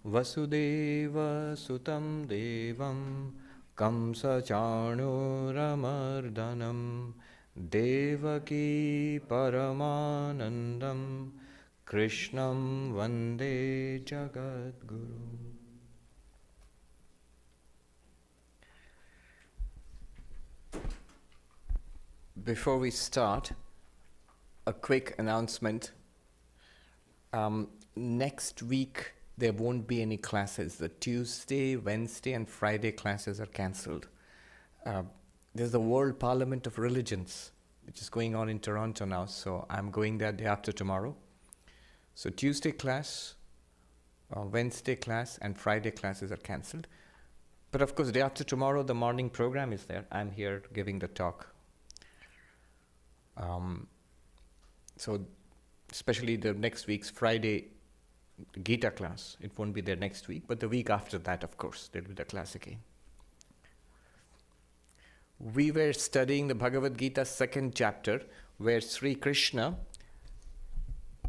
Vasudeva Sutam Devam Kamsa Chanuramardanam Devaki Paramanandam Krishnam Vande Jagadguru. Before we start, a quick announcement. Next week, there won't be any classes. The Tuesday, Wednesday, and Friday classes are cancelled. There's the World Parliament of Religions, which is going on in Toronto now, so I'm going there day after tomorrow. So Tuesday class, Wednesday class, and Friday classes are cancelled. But of course, day after tomorrow, the morning program is there. I'm here giving the talk. So especially the next week's Friday Gita class, it won't be there next week, but the week after that, of course, there'll be the class again. We were studying the Bhagavad Gita second chapter, where Sri Krishna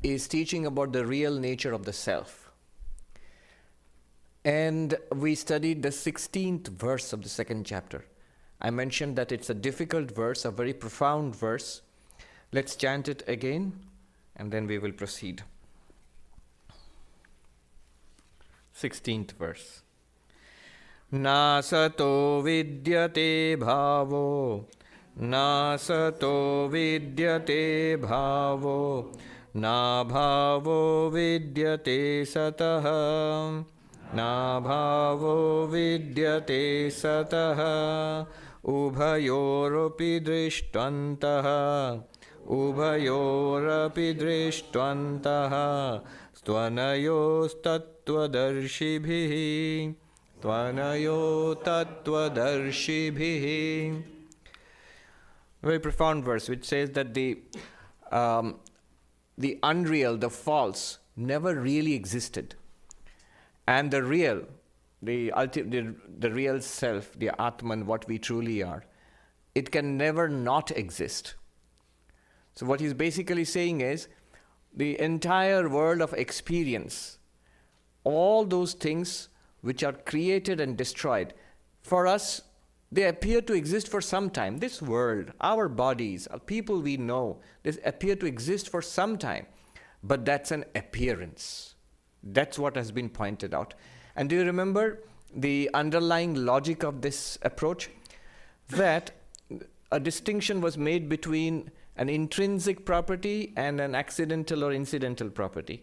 is teaching about the real nature of the self. And we studied the 16th verse of the second chapter. I mentioned that it's a difficult verse, a very profound verse. Let's chant it again, and then we will proceed. 16th verse. Nasato vidyate bhavo, nasato vidyate bhavo, na bhavo vidyate satah, na bhavo vidyate satah, ubhayoropi drishtvantaha, ubhayorapi drishtvantaha, stvanayos tattvadarshibhihi, tvanayo tattvadarshibhihi. Very profound verse which says that the unreal, the false, never really existed. And the real, the real self, the Atman, what we truly are, it can never not exist. So what he's basically saying is, the entire world of experience, all those things which are created and destroyed, for us, they appear to exist for some time. This world, our bodies, people we know, they appear to exist for some time. But that's an appearance. That's what has been pointed out. And do you remember the underlying logic of this approach? That a distinction was made between an intrinsic property and an accidental or incidental property.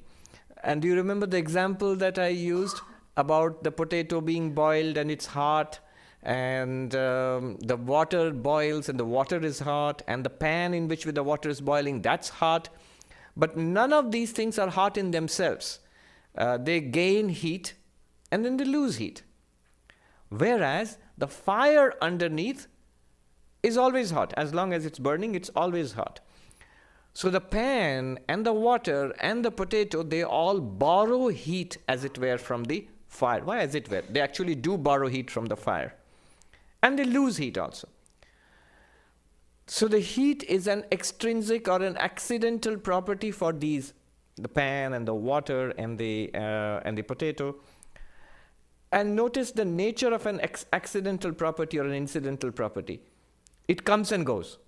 And do you remember the example that I used about the potato being boiled and it's hot, and the water boils and the water is hot, and the pan in which the water is boiling, that's hot. But none of these things are hot in themselves. They gain heat and then they lose heat. Whereas the fire underneath is always hot. As long as it's burning, it's always hot. So the pan and the water and the potato, they all borrow heat, as it were, from the fire. Why as it were? They actually do borrow heat from the fire. And they lose heat also. So the heat is an extrinsic or an accidental property for these, the pan and the water and the potato. And notice the nature of an accidental property or an incidental property. It comes and goes.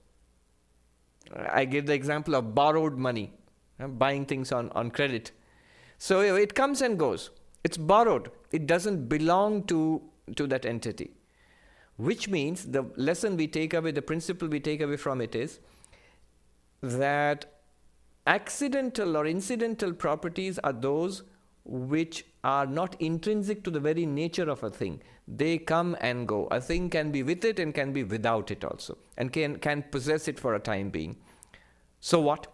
I gave the example of borrowed money, buying things on credit. So it comes and goes. It's borrowed. It doesn't belong to that entity. Which means the lesson we take away, the principle we take away from it is that accidental or incidental properties are those which are not intrinsic to the very nature of a thing. They come and go. A thing can be with it and can be without it also, and can possess it for a time being. So what?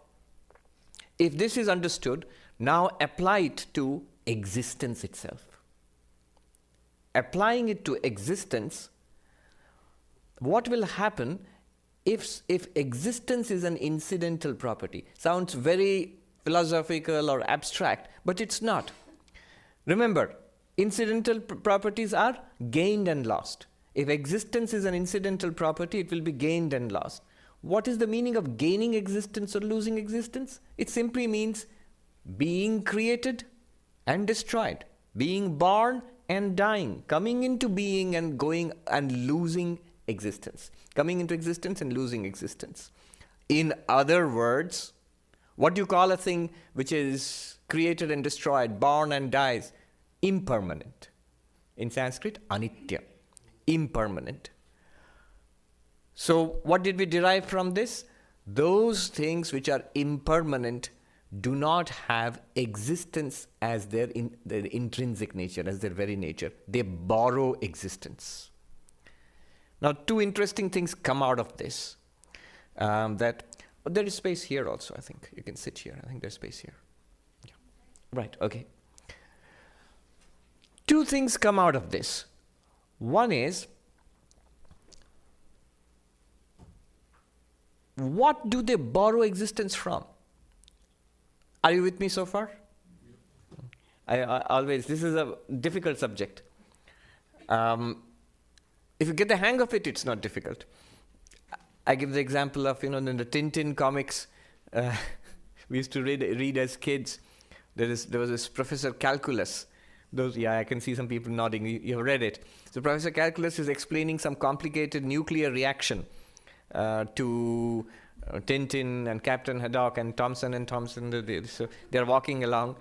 If this is understood, now apply it to existence itself. Applying it to existence, what will happen if existence is an incidental property? Sounds very philosophical or abstract, but it's not. Remember, incidental properties are gained and lost. If existence is an incidental property, it will be gained and lost. What is the meaning of gaining existence or losing existence? It simply means being created and destroyed. being born and dying, coming into being and going and losing existence, coming into existence and losing existence. In other words, what do you call a thing which is created and destroyed, born and dies? Impermanent. In Sanskrit, anitya, impermanent. So what did we derive from this? Those things which are impermanent do not have existence as their intrinsic nature, as their very nature. They borrow existence. Now, two interesting things come out of this. That there is space here also, I think. You can sit here. I think there's space here. Yeah. Right, okay. Two things come out of this. One is, what do they borrow existence from? Are you with me so far? I always, this is a difficult subject. If you get the hang of it, it's not difficult. I give the example of, in the Tintin comics, we used to read as kids. There was this Professor Calculus. I can see some people nodding. You've read it. So Professor Calculus is explaining some complicated nuclear reaction to Tintin and Captain Haddock and Thompson. So they're walking along,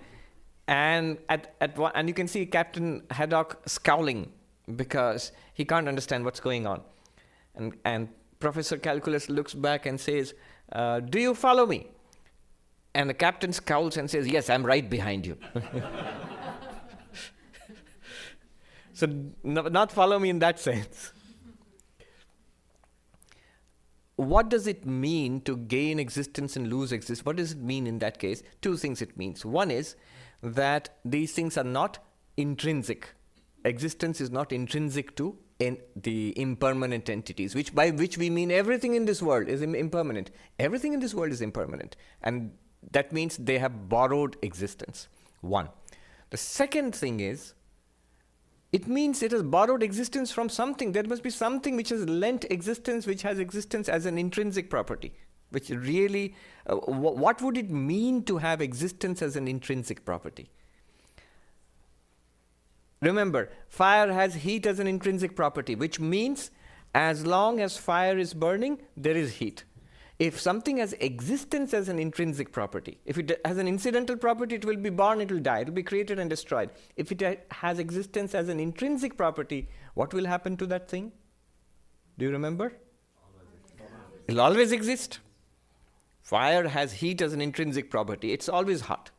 and and you can see Captain Haddock scowling because he can't understand what's going on, and Professor Calculus looks back and says, "Do you follow me?" And the captain scowls and says, "Yes, I'm right behind you." So not follow me in that sense. What does it mean to gain existence and lose existence? What does it mean in that case? Two things it means. One is that these things are not intrinsic. Existence is not intrinsic to the impermanent entities, by which we mean everything in this world is impermanent. Everything in this world is impermanent. And that means they have borrowed existence. One. The second thing is, it means it has borrowed existence from something. There must be something which has lent existence, which has existence as an intrinsic property. Which really, what would it mean to have existence as an intrinsic property? Remember, fire has heat as an intrinsic property, which means as long as fire is burning, there is heat. If something has existence as an intrinsic property, if it has an incidental property, it will be born, it will die, it will be created and destroyed. If it has existence as an intrinsic property, what will happen to that thing? Do you remember? It will always exist. Fire has heat as an intrinsic property. It's always hot.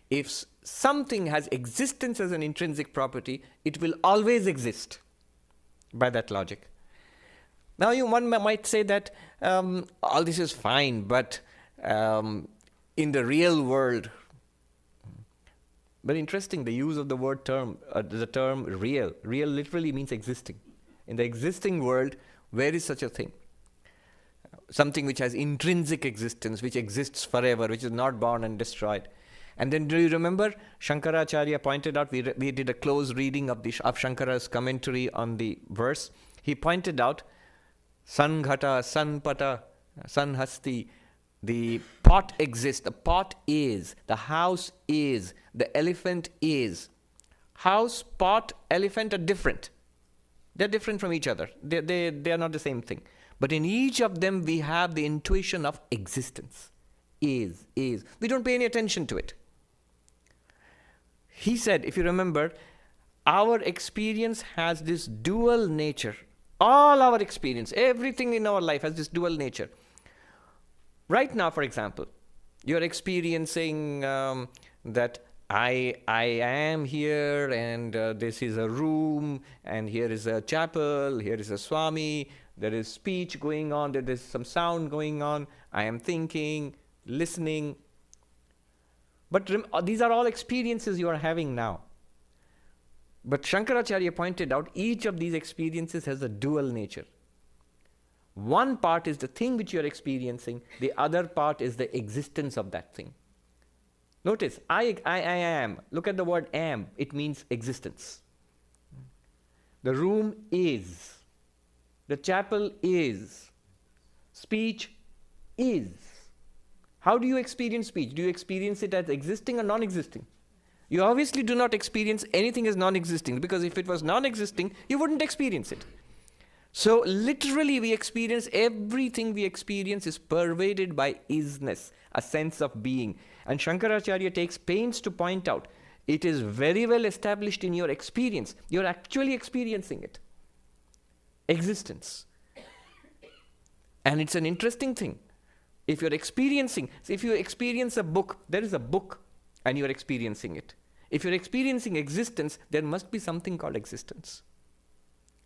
If something has existence as an intrinsic property, it will always exist by that logic. Now, one might say that all this is fine, but in the real world, very interesting, the use of the term real. Real literally means existing. In the existing world, where is such a thing? Something which has intrinsic existence, which exists forever, which is not born and destroyed. And then, do you remember, Shankaracharya pointed out, we did a close reading of Shankara's commentary on the verse. He pointed out, Sanghata, Sanpata, Sanhasti, the pot exists, the pot is, the house is, the elephant is. House, pot, elephant are different. They're different from each other. They are not the same thing. But in each of them, we have the intuition of existence. Is. We don't pay any attention to it. He said, if you remember, our experience has this dual nature. All our experience, everything in our life has this dual nature. Right now, for example, you're experiencing that I am here, and this is a room, and here is a chapel, here is a Swammi, there is speech going on, there is some sound going on, I am thinking, listening. But these are all experiences you are having now. But Shankaracharya pointed out each of these experiences has a dual nature. One part is the thing which you are experiencing, the other part is the existence of that thing. Notice, I am. Look at the word am. It means existence. The room is. The chapel is. Speech is. How do you experience speech? Do you experience it as existing or non-existing? You obviously do not experience anything as non-existing, because if it was non-existing, you wouldn't experience it. So literally we experience, everything we experience is pervaded by isness, a sense of being. And Shankaracharya takes pains to point out, it is very well established in your experience. You're actually experiencing it. Existence. And it's an interesting thing. If you experience a book, there is a book and you're experiencing it. If you're experiencing existence, there must be something called existence.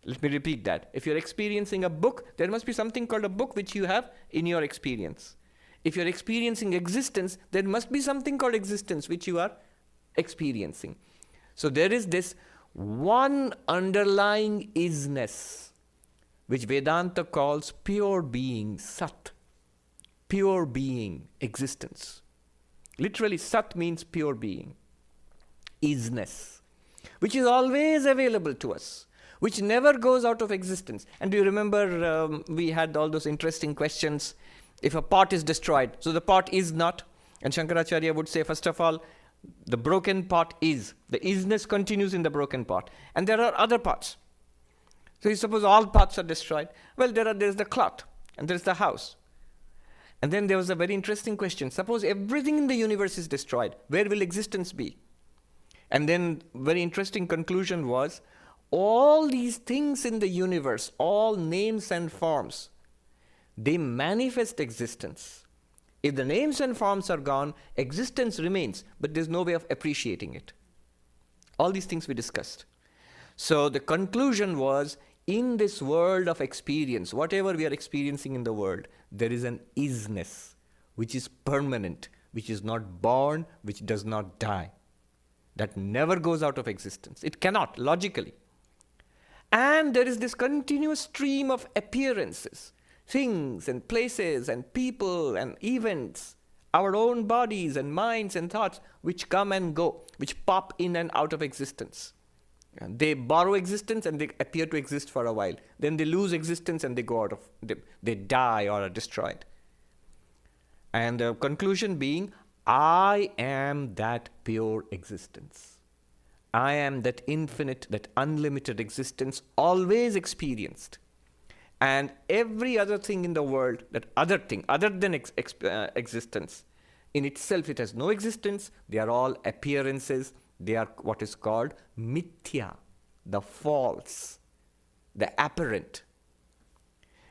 Let me repeat that. If you're experiencing a book, there must be something called a book which you have in your experience. If you're experiencing existence, there must be something called existence which you are experiencing. So there is this one underlying isness, which Vedanta calls pure being, Sat. Pure being, existence. Literally, Sat means pure being, isness, which is always available to us, which never goes out of existence. And do you remember we had all those interesting questions? If a pot is destroyed, so the pot is not. And Shankaracharya would say, first of all, the broken pot is. The isness continues in the broken pot. And there are other pots. So you suppose all pots are destroyed. Well, there's the cloth, and there's the house. And then there was a very interesting question. Suppose everything in the universe is destroyed. Where will existence be? And then very interesting conclusion was, all these things in the universe, all names and forms, they manifest existence. If the names and forms are gone, existence remains, but there's no way of appreciating it. All these things we discussed. So the conclusion was, in this world of experience, whatever we are experiencing in the world, there is an isness, which is permanent, which is not born, which does not die, that never goes out of existence. It cannot, logically. And there is this continuous stream of appearances, things and places and people and events, our own bodies and minds and thoughts, which come and go, which pop in and out of existence. And they borrow existence and they appear to exist for a while. Then they lose existence and they go out of, they die or are destroyed. And the conclusion being, I am that pure existence. I am that infinite, that unlimited existence, always experienced. And every other thing in the world, that other thing, other than existence, in itself it has no existence. They are all appearances. They are what is called mithya, the false, the apparent.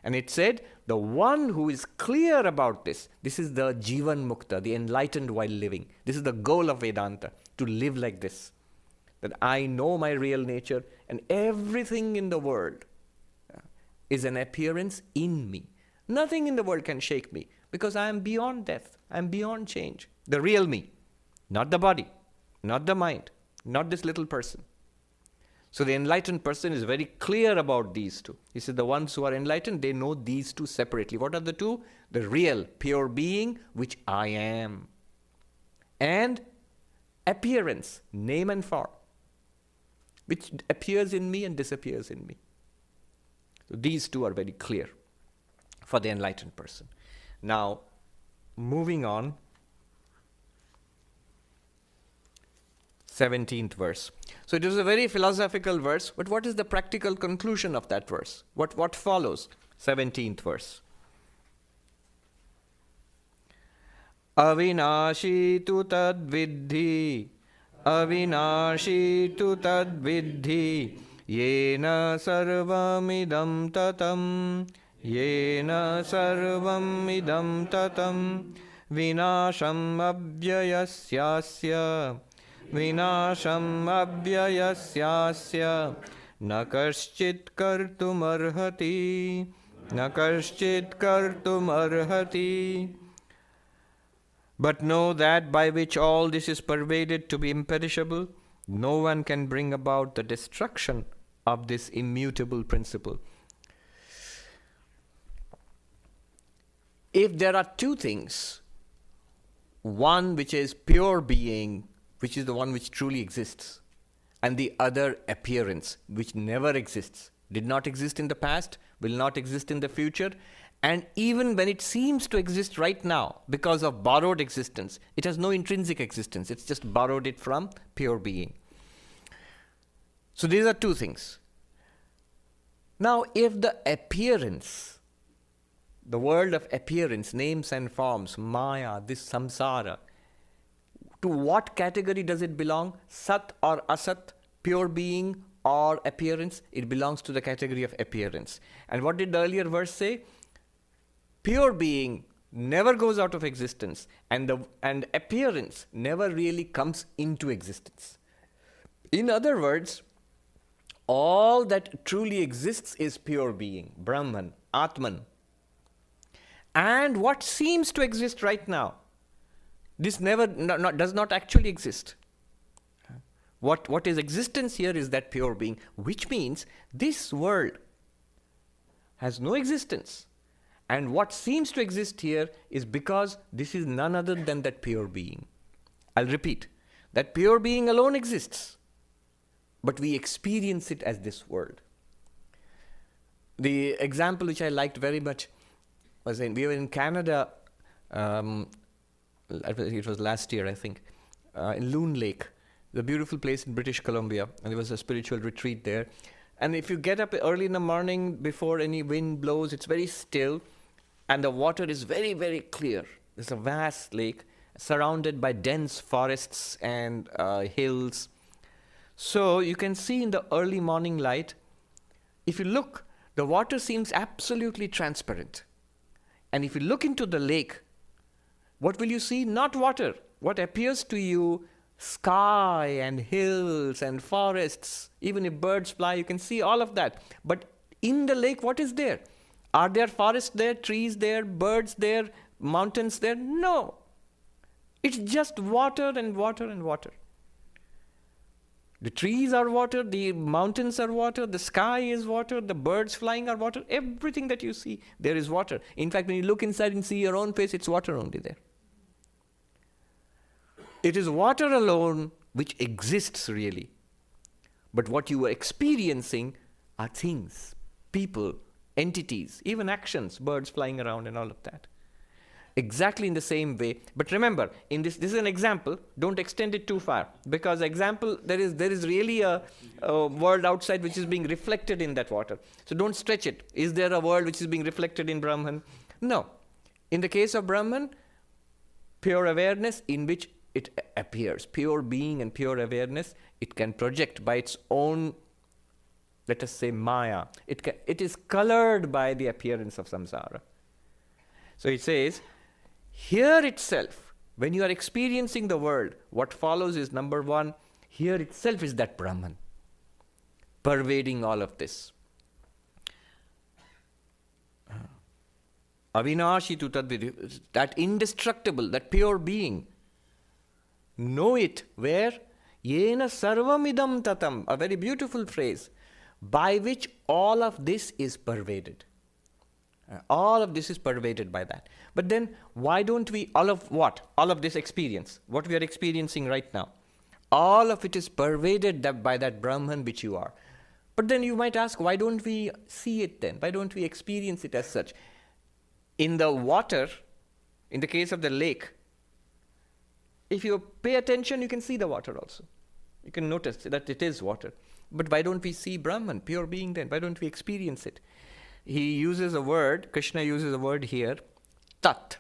And it said, the one who is clear about this is the Jivan Mukta, the enlightened while living. This is the goal of Vedanta, to live like this. That I know my real nature and everything in the world is an appearance in me. Nothing in the world can shake me because I am beyond death. I am beyond change. The real me, not the body, not the mind, not this little person. So the enlightened person is very clear about these two. He said the ones who are enlightened, they know these two separately. What are the two? The real, pure being, which I am. And appearance, name and form, which appears in me and disappears in me. So these two are very clear for the enlightened person. Now, moving on, 17th verse. So it is a very philosophical verse, but what is the practical conclusion of that verse? What follows? 17th verse. Avinashi tu tad vidhi, avinashi tu tad vidhi, yena sarvamidam tatam, yena sarvamidam tatam, vinasham abhyayasyasya, vinasham abhyayasyasya, na kaschit kartum arhati, na kaschit kartum arhati. But know that by which all this is pervaded to be imperishable, no one can bring about the destruction of this immutable principle. If there are two things, one which is pure being, which is the one which truly exists, and the other appearance, which never exists, did not exist in the past, will not exist in the future, And even when it seems to exist right now, because of borrowed existence, it has no intrinsic existence. It's just borrowed it from pure being. So these are two things. Now, if the appearance, the world of appearance, names and forms, Maya, this samsara, to what category does it belong? Sat or asat, pure being or appearance? It belongs to the category of appearance. And what did the earlier verse say? Pure being never goes out of existence, and appearance never really comes into existence. In other words, all that truly exists is pure being, Brahman, Atman. And what seems to exist right now, this does not actually exist. What is existence here is that pure being, which means this world has no existence. And what seems to exist here is because this is none other than that pure being. I'll repeat, that pure being alone exists, but we experience it as this world. The example which I liked very much was we were in Canada, it was last year I think, in Loon Lake, the beautiful place in British Columbia, and there was a spiritual retreat there. And if you get up early in the morning before any wind blows, it's very still, and the water is very, very clear. It's a vast lake surrounded by dense forests and hills. So you can see in the early morning light, if you look, the water seems absolutely transparent. And if you look into the lake, what will you see? Not water. What appears to you, sky and hills and forests. Even if birds fly, you can see all of that. But in the lake, what is there? Are there forests there, trees there, birds there, mountains there? No. It's just water and water and water. The trees are water, the mountains are water, the sky is water, the birds flying are water. Everything that you see, there is water. In fact, when you look inside and see your own face, it's water only there. It is water alone which exists really. But what you are experiencing are things, people, entities, even actions, birds flying around and all of that. Exactly in the same way. But remember, in this is an example. Don't extend it too far, because example, there is really a world outside which is being reflected in that water. So don't stretch it. Is there a world which is being reflected in Brahman? No. In the case of Brahman, pure awareness in which it appears, pure being and pure awareness, it can project by its own, let us say, Maya. It is colored by the appearance of samsara. So it says, here itself, when you are experiencing the world, what follows is, number one, here itself is that Brahman, pervading all of this. Avinashi tu tadvidhi, that indestructible, that pure being. Know it, where? Yena sarvam idam tatam, a very beautiful phrase, by which all of this is pervaded. All of this is pervaded by that. But then, why don't we, all of what? All of this experience, what we are experiencing right now, all of it is pervaded by that Brahman which you are. But then you might ask, why don't we see it then? Why don't we experience it as such? In the water, in the case of the lake, if you pay attention, you can see the water also. You can notice that it is water. But why don't we see Brahman, pure being then? Why don't we experience it? He uses a word, Krishna uses a word here, tat.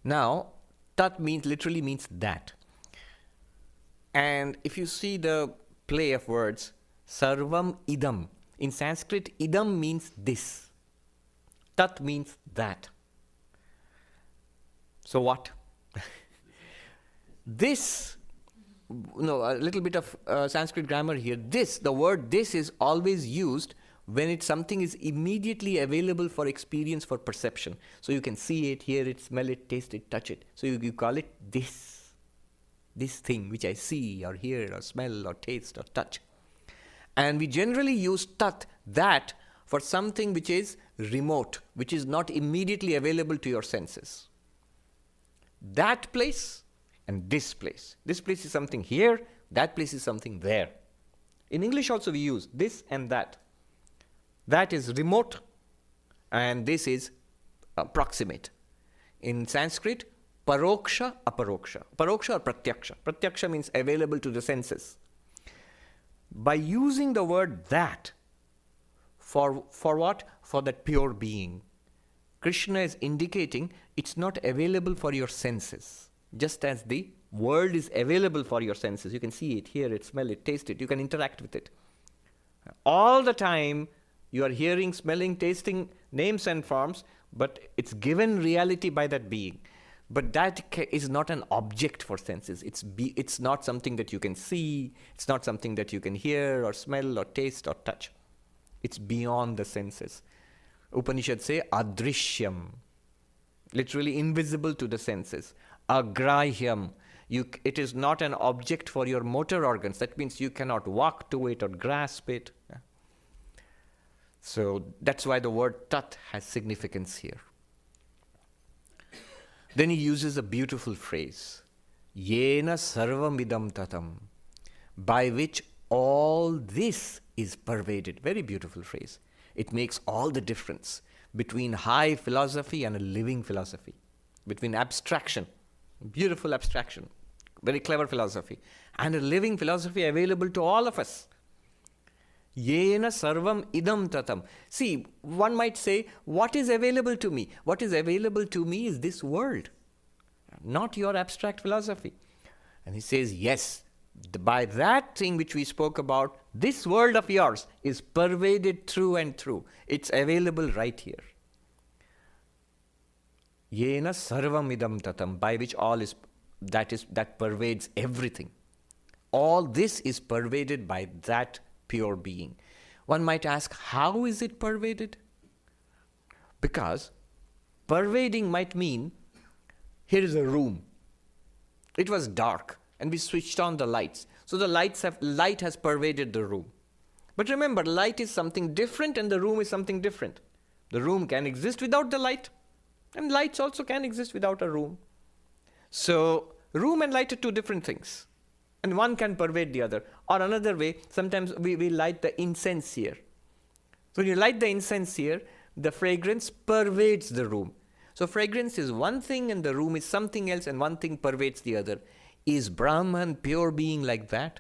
Now, tat literally means that. And if you see the play of words, sarvam idam. In Sanskrit, idam means this. Tat means that. So what? This, a little bit of Sanskrit grammar here. This, the word this is always used when something is immediately available for experience, for perception. So you can see it, hear it, smell it, taste it, touch it. So you call it this thing which I see or hear or smell or taste or touch. And we generally use tat, that, for something which is remote, which is not immediately available to your senses. That place and this place. This place is something here, that place is something there. In English also we use this and that. That is remote And this is proximate. In Sanskrit, paroksha, aparoksha. Paroksha or pratyaksha. Pratyaksha means available to the senses. By using the word that, for what? For that pure being. Krishna is indicating it's not available for your senses. Just as the world is available for your senses. You can see it, hear it, smell it, taste it. You can interact with it. All the time, you are hearing, smelling, tasting names and forms, but it's given reality by that being. But that is not an object for senses. It's not something that you can see. It's not something that you can hear or smell or taste or touch. It's beyond the senses. Upanishads say adrishyam, literally invisible to the senses. Agrahyam, it is not an object for your motor organs. That means you cannot walk to it or grasp it. So that's why the word tat has significance here. Then he uses a beautiful phrase, yena sarvamidam tatam, by which all this is pervaded. Very beautiful phrase. It makes all the difference between high philosophy and a living philosophy, between abstraction, beautiful abstraction, very clever philosophy, and a living philosophy available to all of us. Yena sarvam idam tatam. See, one might say, what is available to me? What is available to me is this world, not your abstract philosophy. And he says, yes, by that thing which we spoke about, this world of yours is pervaded through and through. It's available right here. Yena sarvam idam tatam, by which all is that pervades everything. All this is pervaded by that pure being. One might ask, how is it pervaded? Because pervading might mean, here is a room. It was dark and we switched on the lights. So the light has pervaded the room. But remember, light is something different and the room is something different. The room can exist without the light, and lights also can exist without a room. So room and light are two different things. And one can pervade the other. Or another way, sometimes we light the incense here. So when you light the incense here, the fragrance pervades the room. So fragrance is one thing and the room is something else, and one thing pervades the other. Is Brahman pure being like that?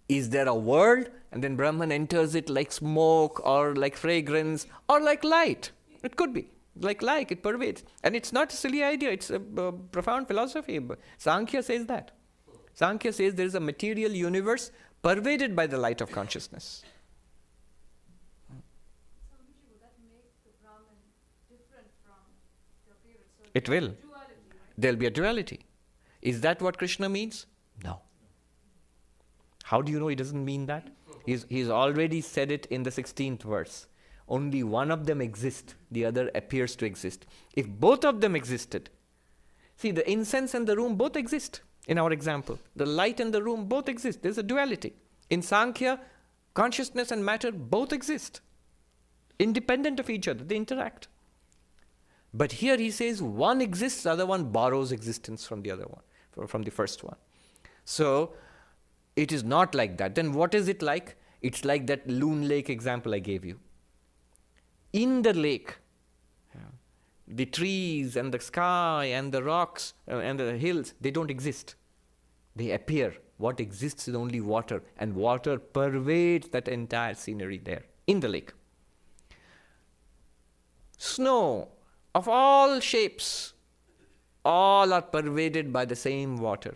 Is there a world and then Brahman enters it like smoke or like fragrance or like light? It could be. Like it pervades. And it's not a silly idea, it's a profound philosophy. Sankhya says that. Sankhya says there is a material universe pervaded by the light of consciousness. Swamiji, would that make the Brahman different from the appearance? So It will. Duality, right? There'll be a duality. Is that what Krishna means? No. How do you know he doesn't mean that? He's already said it in the 16th verse. Only one of them exists, the other appears to exist. If both of them existed, see, the incense and the room both exist in our example. The light and the room both exist. There's a duality. In Sankhya, consciousness and matter both exist. Independent of each other, they interact. But here he says one exists, the other one borrows existence from the other one, from the first one. So it is not like that. Then what is it like? It's like that Loon Lake example I gave you. In the lake, the trees and the sky and the rocks and the hills, they don't exist. They appear. What exists is only water, and water pervades that entire scenery there, in the lake. Snow of all shapes, all are pervaded by the same water.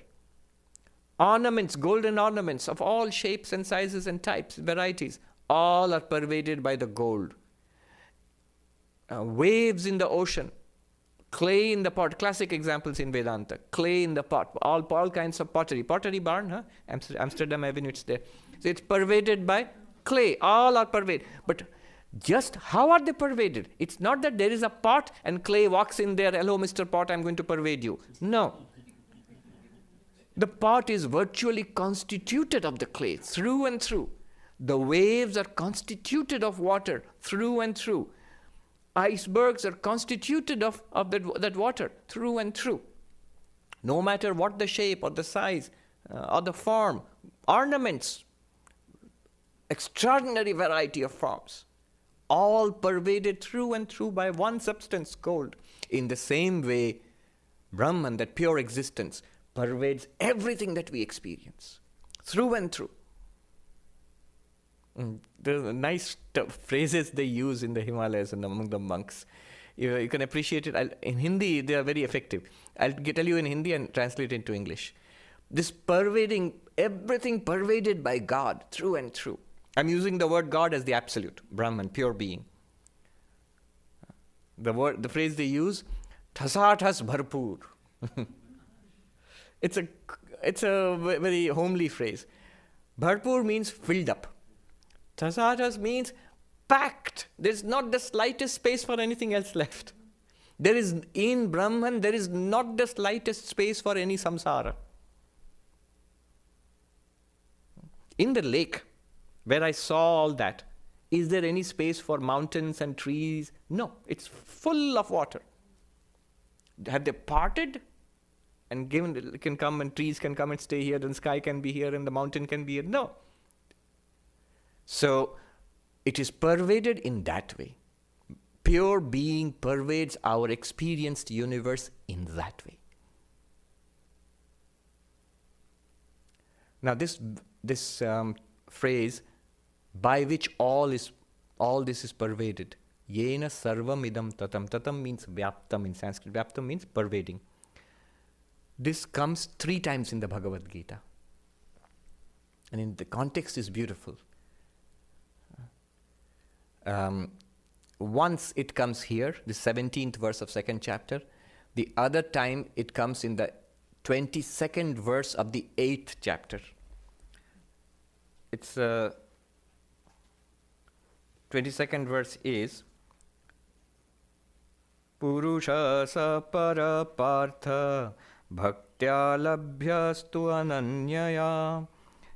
Ornaments, golden ornaments of all shapes and sizes and types, varieties, all are pervaded by the gold. Waves in the ocean, clay in the pot, classic examples in Vedanta, clay in the pot, all kinds of pottery barn, huh? Amsterdam Avenue, it's there. So it's pervaded by clay, all are pervaded. But just how are they pervaded? It's not that there is a pot and clay walks in there, hello Mr. Pot, I'm going to pervade you. No. The pot is virtually constituted of the clay, through and through. The waves are constituted of water, through and through. Icebergs are constituted of that water, through and through. No matter what the shape or the size or the form, ornaments, extraordinary variety of forms, all pervaded through and through by one substance, gold. In the same way, Brahman, that pure existence, pervades everything that we experience, through and through. The nice phrases they use in the Himalayas and among the monks. You can appreciate it. In Hindi, they are very effective. I'll tell you in Hindi and translate it into English. This pervading, everything pervaded by God, through and through. I'm using the word God as the absolute, Brahman, pure being. The phrase they use, Thasathas bharpur. It's a very homely phrase. Bharpur means filled up. Thasathas means packed. There's not the slightest space for anything else left. There is, in Brahman, there is not the slightest space for any samsara. In the lake, where I saw all that, is there any space for mountains and trees? No, it's full of water. Have they parted and given, can come and trees can come and stay here, and sky can be here and the mountain can be here? No. So, it is pervaded in that way. Pure being pervades our experienced universe in that way. Now this phrase, by which all this is pervaded, yena sarvam idam tatam. Tatam means vyaptam in Sanskrit. Vyaptam means pervading. This comes 3 times in the Bhagavad Gita. And in the context is beautiful. Once it comes here, the 17th verse of 2nd chapter. The other time it comes in the 22nd verse of the 8th chapter. It's 22nd verse is Purusha sapara partha bhaktya labhyastu ananyaya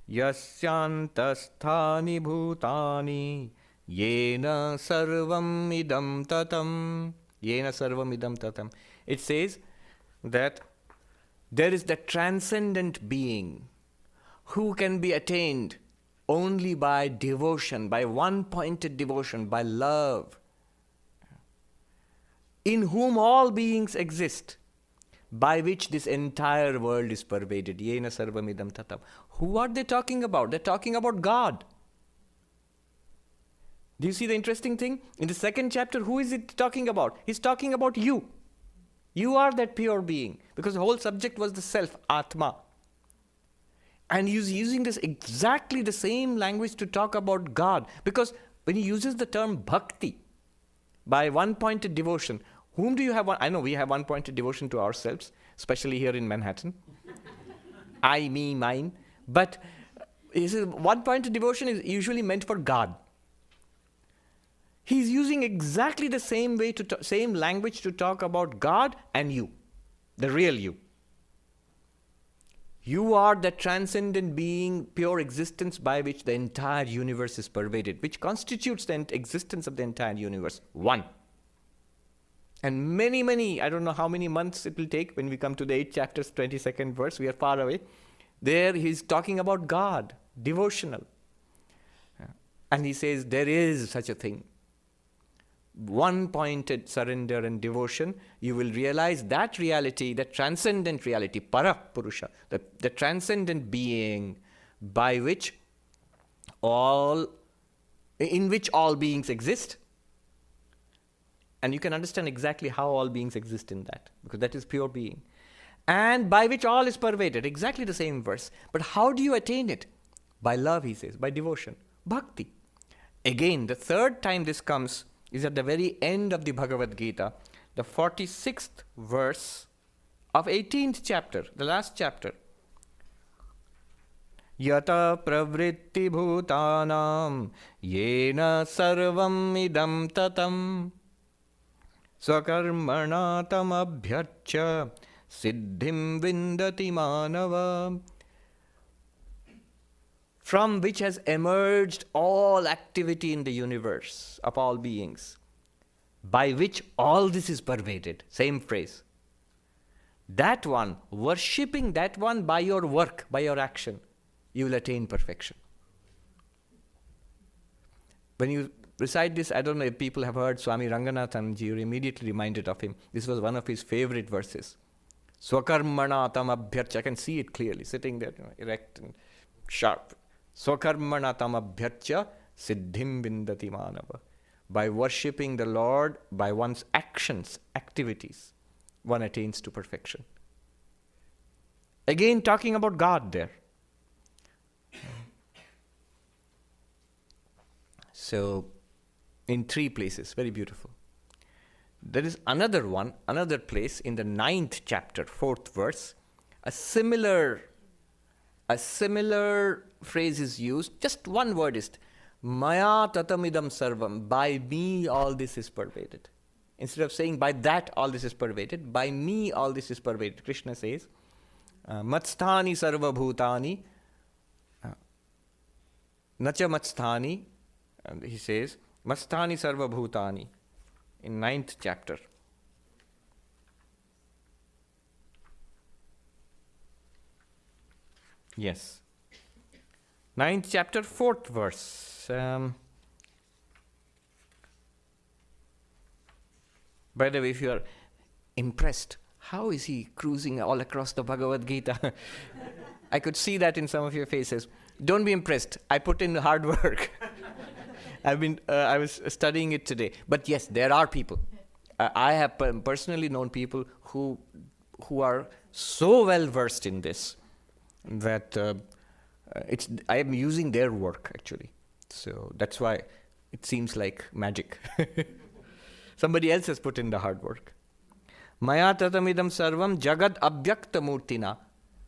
yasyantasthani bhutani yena sarvam idam tatam. Yena sarvam idam tatam. It says that there is the transcendent being who can be attained only by devotion, by one-pointed devotion, by love, in whom all beings exist, by which this entire world is pervaded. Yena sarvam idam tatam. Who are they talking about? They're talking about God. Do you see the interesting thing? In the 2nd chapter, who is it talking about? He's talking about you. You are that pure being. Because the whole subject was the self, Atma. And he's using this exactly the same language to talk about God. Because when he uses the term bhakti, by one-pointed devotion, whom do you have? I know we have one-pointed devotion to ourselves, especially here in Manhattan. I, me, mine. But one-pointed devotion is usually meant for God. He's using exactly the same way same language to talk about God and you, the real you. You are the transcendent being, pure existence by which the entire universe is pervaded, which constitutes the existence of the entire universe. One. And many, I don't know how many months it will take when we come to the 8th chapter's 22nd verse. We are far away. There he's talking about God, devotional. And he says there is such a thing. One-pointed surrender and devotion, you will realize that reality, that transcendent reality, para purusha, the transcendent being in which all beings exist. And you can understand exactly how all beings exist in that, because that is pure being. And by which all is pervaded, exactly the same verse. But how do you attain it? By love, he says, by devotion, bhakti. Again, the 3rd time this comes is at the very end of the Bhagavad Gita, the 46th verse of 18th chapter, the last chapter. Yata pravritti bhutanam yena sarvam idam tatam swakarmana tam abhyarcha siddhim vindati manava. From which has emerged all activity in the universe of all beings, by which all this is pervaded. Same phrase. That one, worshipping that one by your work, by your action, you will attain perfection. When you Beside this, I don't know if people have heard Swami Ranganathanji, you're immediately reminded of him. This was one of his favorite verses. Swakarmana tam abhyarcha. I can see it clearly, sitting there, erect and sharp. Swakarmana tam abhyarcha siddhim vindati manava. By worshipping the Lord, by one's actions, activities, one attains to perfection. Again, talking about God there. So, in 3 places, very beautiful. There is another place in the 9th chapter, 4th verse. A similar phrase is used. Just one word is, Maya tatamidam sarvam. By me all this is pervaded. Instead of saying by that all this is pervaded, by me all this is pervaded. Krishna says, Matsthani sarva bhutani, nacha matsthani, and he says, Matsthani sarva bhutani, in 9th chapter. Yes. 9th chapter, 4th verse. By the way, if you are impressed, how is he cruising all across the Bhagavad Gita? I could see that in some of your faces. Don't be impressed. I put in hard work. I was studying it today. But yes, there are people. I have personally known people who are so well versed in this that I am using their work actually. So that's why it seems like magic. Somebody else has put in the hard work. Maya tatamidam sarvam jagad abhyakta murtina.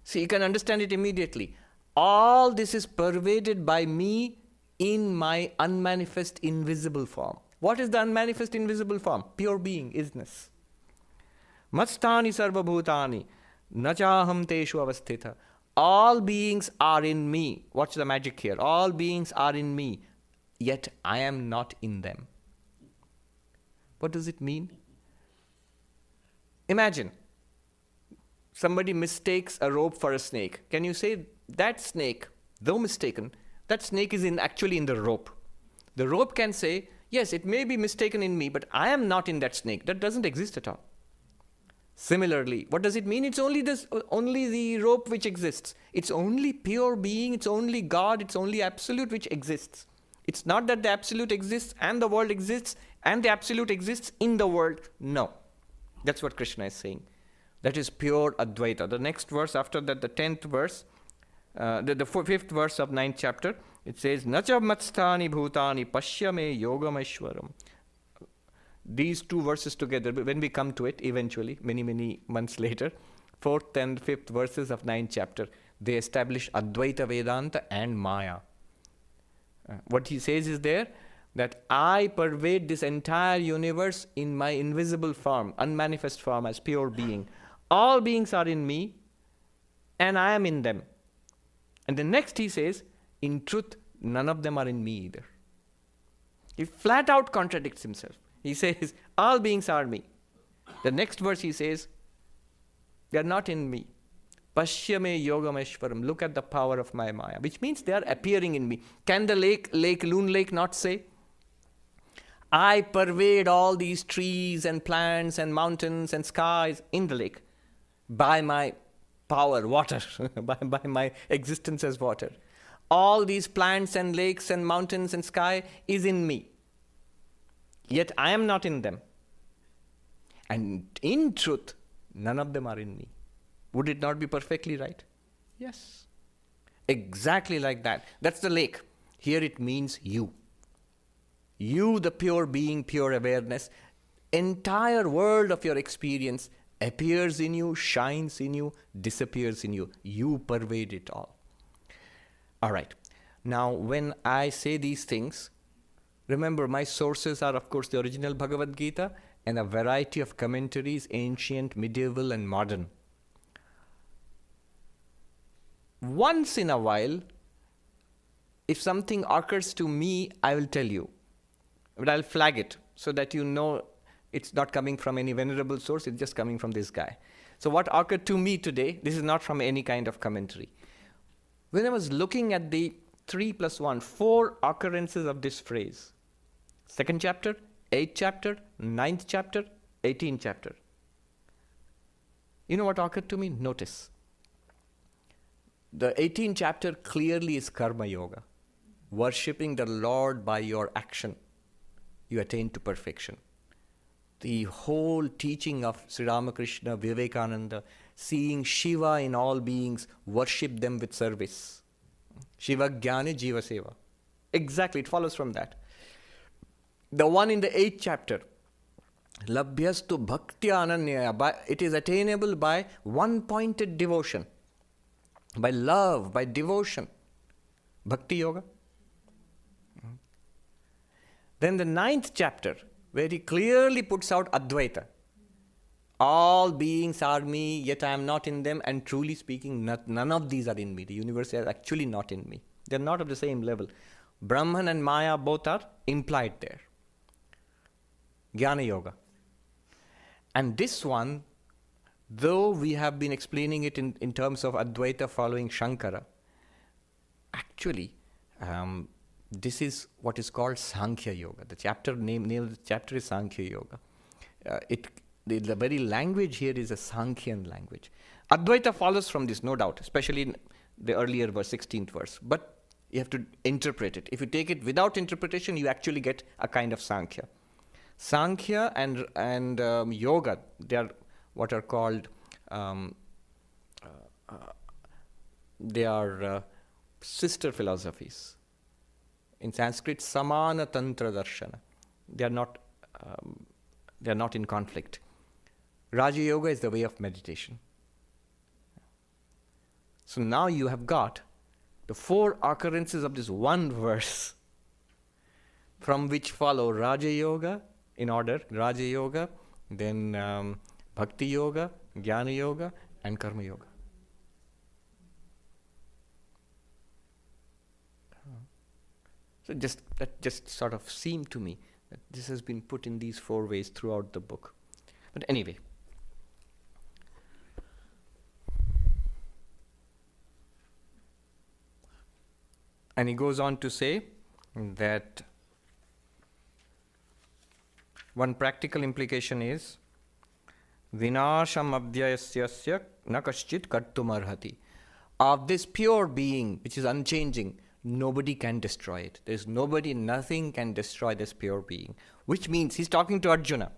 See, you can understand it immediately. All this is pervaded by me in my unmanifest invisible form. What is the unmanifest invisible form? Pure being, isness. Matsthani sarva bhutani nachaham teshu avasthita. All beings are in me. Watch the magic here. All beings are in me, yet I am not in them. What does it mean? Imagine, somebody mistakes a rope for a snake. Can you say that snake, though mistaken, that snake is actually in the rope? The rope can say, yes, it may be mistaken in me, but I am not in that snake. That doesn't exist at all. Similarly, what does it mean? It's only the rope which exists. It's only pure being, it's only God, it's only absolute which exists. It's not that the absolute exists and the world exists and the absolute exists in the world. No. That's what Krishna is saying. That is pure Advaita. The next verse after that, the 10th verse, the 5th verse of 9th chapter, it says, Nacha matstani bhutani pashyame yogameshwaram. These 2 verses together, when we come to it eventually, many months later, 4th and 5th verses of 9th chapter, they establish Advaita Vedanta and Maya. What he says is there, that I pervade this entire universe in my invisible form, unmanifest form as pure being. All beings are in me, and I am in them. And the next he says, in truth, none of them are in me either. He flat out contradicts himself. He says, all beings are me. The next verse he says, they are not in me. Pashyame yogameshwaram. Look at the power of my Maya, which means they are appearing in me. Can the Loon Lake not say, I pervade all these trees and plants and mountains and skies in the lake by my power, water, by my existence as water. All these plants and lakes and mountains and sky is in me. Yet I am not in them. And in truth, none of them are in me. Would it not be perfectly right? Yes. Exactly like that. That's the lake. Here it means you. You, the pure being, pure awareness, entire world of your experience appears in you, shines in you, disappears in you. You pervade it all. All right. Now, when I say these things, remember my sources are, of course, the original Bhagavad Gita and a variety of commentaries, ancient, medieval, and modern. Once in a while, if something occurs to me, I will tell you. But I'll flag it so that you know it's not coming from any venerable source, it's just coming from this guy. So what occurred to me today, this is not from any kind of commentary. When I was looking at the 3 + 1, 4 occurrences of this phrase, Second chapter, 8th chapter, 9th chapter, 18th chapter. You know what occurred to me? Notice. The 18th chapter clearly is Karma Yoga. Worshipping the Lord by your action, you attain to perfection. The whole teaching of Sri Ramakrishna, Vivekananda, seeing Shiva in all beings, worship them with service. Shiva Jnani Jiva Seva. Exactly, it follows from that. The one in the 8th chapter, Labhyastu Bhakti Ananyaya, it is attainable by one-pointed devotion, by love, by devotion. Bhakti Yoga. Then the 9th chapter, where he clearly puts out Advaita. All beings are me, yet I am not in them, and truly speaking, none of these are in me. The universe is actually not in me. They are not of the same level. Brahman and Maya both are implied there. Jnana Yoga. And this one, though we have been explaining it in terms of Advaita following Shankara, actually, this is what is called Sankhya Yoga. The chapter name of the chapter is Sankhya Yoga. The very language here is a Sankhyan language. Advaita follows from this, no doubt, especially in the earlier verse, 16th verse. But you have to interpret it. If you take it without interpretation, you actually get a kind of Sankhya. Sankhya and Yoga, they are what are called, they are sister philosophies. In Sanskrit, Samana Tantra Darshana. They are not in conflict. Raja Yoga is the way of meditation. So now you have got the 4 occurrences of this one verse, from which follow Raja Yoga in order, Raja Yoga, then Bhakti Yoga, Jnana Yoga, and Karma Yoga. So that just sort of seemed to me that this has been put in these 4 ways throughout the book. But anyway. And he goes on to say that one practical implication is Vinasham abhyasyasya na kaschit kartum arhati. Of this pure being, which is unchanging, nobody can destroy it. There is nobody, nothing can destroy this pure being. Which means, he's talking to Arjuna,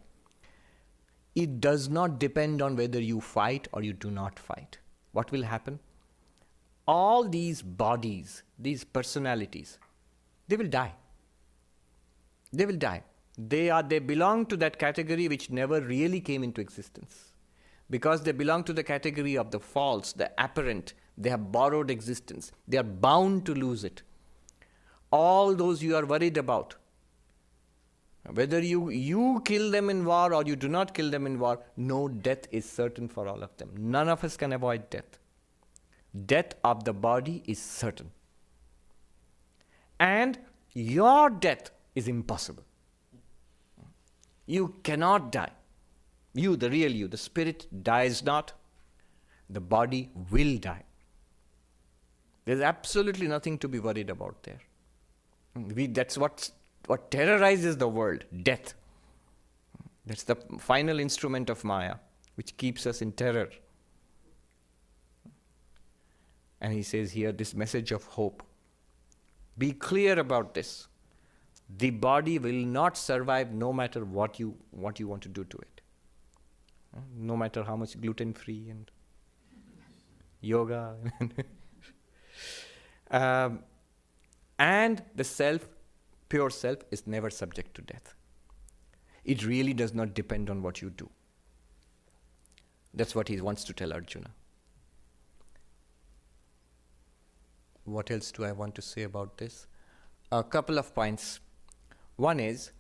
it does not depend on whether you fight or you do not fight. What will happen? All these bodies, these personalities, they will die. They will die. They belong to that category which never really came into existence. Because they belong to the category of the false, the apparent, they have borrowed existence. They are bound to lose it. All those you are worried about, whether you kill them in war or you do not kill them in war, no, death is certain for all of them. None of us can avoid death. Death of the body is certain. And your death is impossible. You cannot die. You, the real you, the spirit dies not. The body will die. There's absolutely nothing to be worried about there. That's what terrorizes the world, death. That's the final instrument of Maya, which keeps us in terror. And he says here, this message of hope. Be clear about this. The body will not survive no matter what you want to do to it. No matter how much gluten-free and yoga. And the self, pure self, is never subject to death. It really does not depend on what you do. That's what he wants to tell Arjuna. What else do I want to say about this? A couple of points. One is,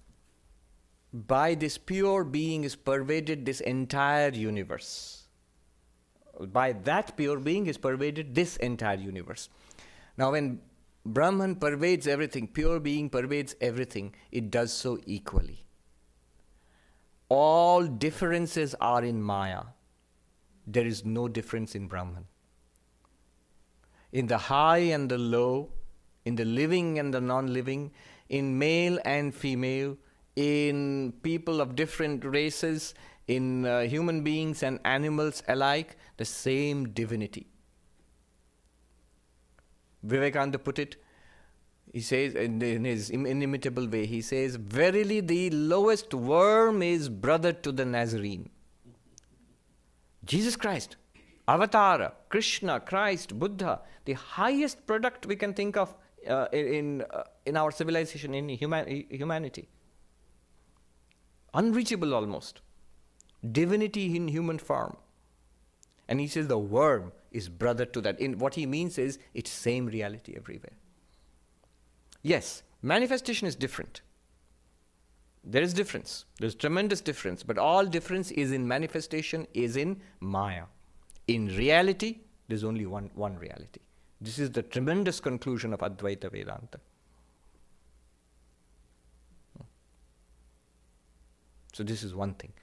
by this pure being is pervaded this entire universe. By that pure being is pervaded this entire universe. Now when Brahman pervades everything, pure being pervades everything, it does so equally. All differences are in Maya. There is no difference in Brahman. In the high and the low, in the living and the non-living, in male and female, in people of different races, in human beings and animals alike, the same divinity. Vivekananda put it, he says in his inimitable way, he says, verily the lowest worm is brother to the Nazarene. Jesus Christ, Avatara, Krishna, Christ, Buddha, the highest product we can think of in our civilization, in humanity. Unreachable almost. Divinity in human form. And he says the worm is brother to that. In what he means is it's same reality everywhere. Yes, manifestation is different. There is difference. There's tremendous difference. But all difference is in manifestation, is in Maya. In reality, there's only one reality. This is the tremendous conclusion of Advaita Vedanta. So this is one thing.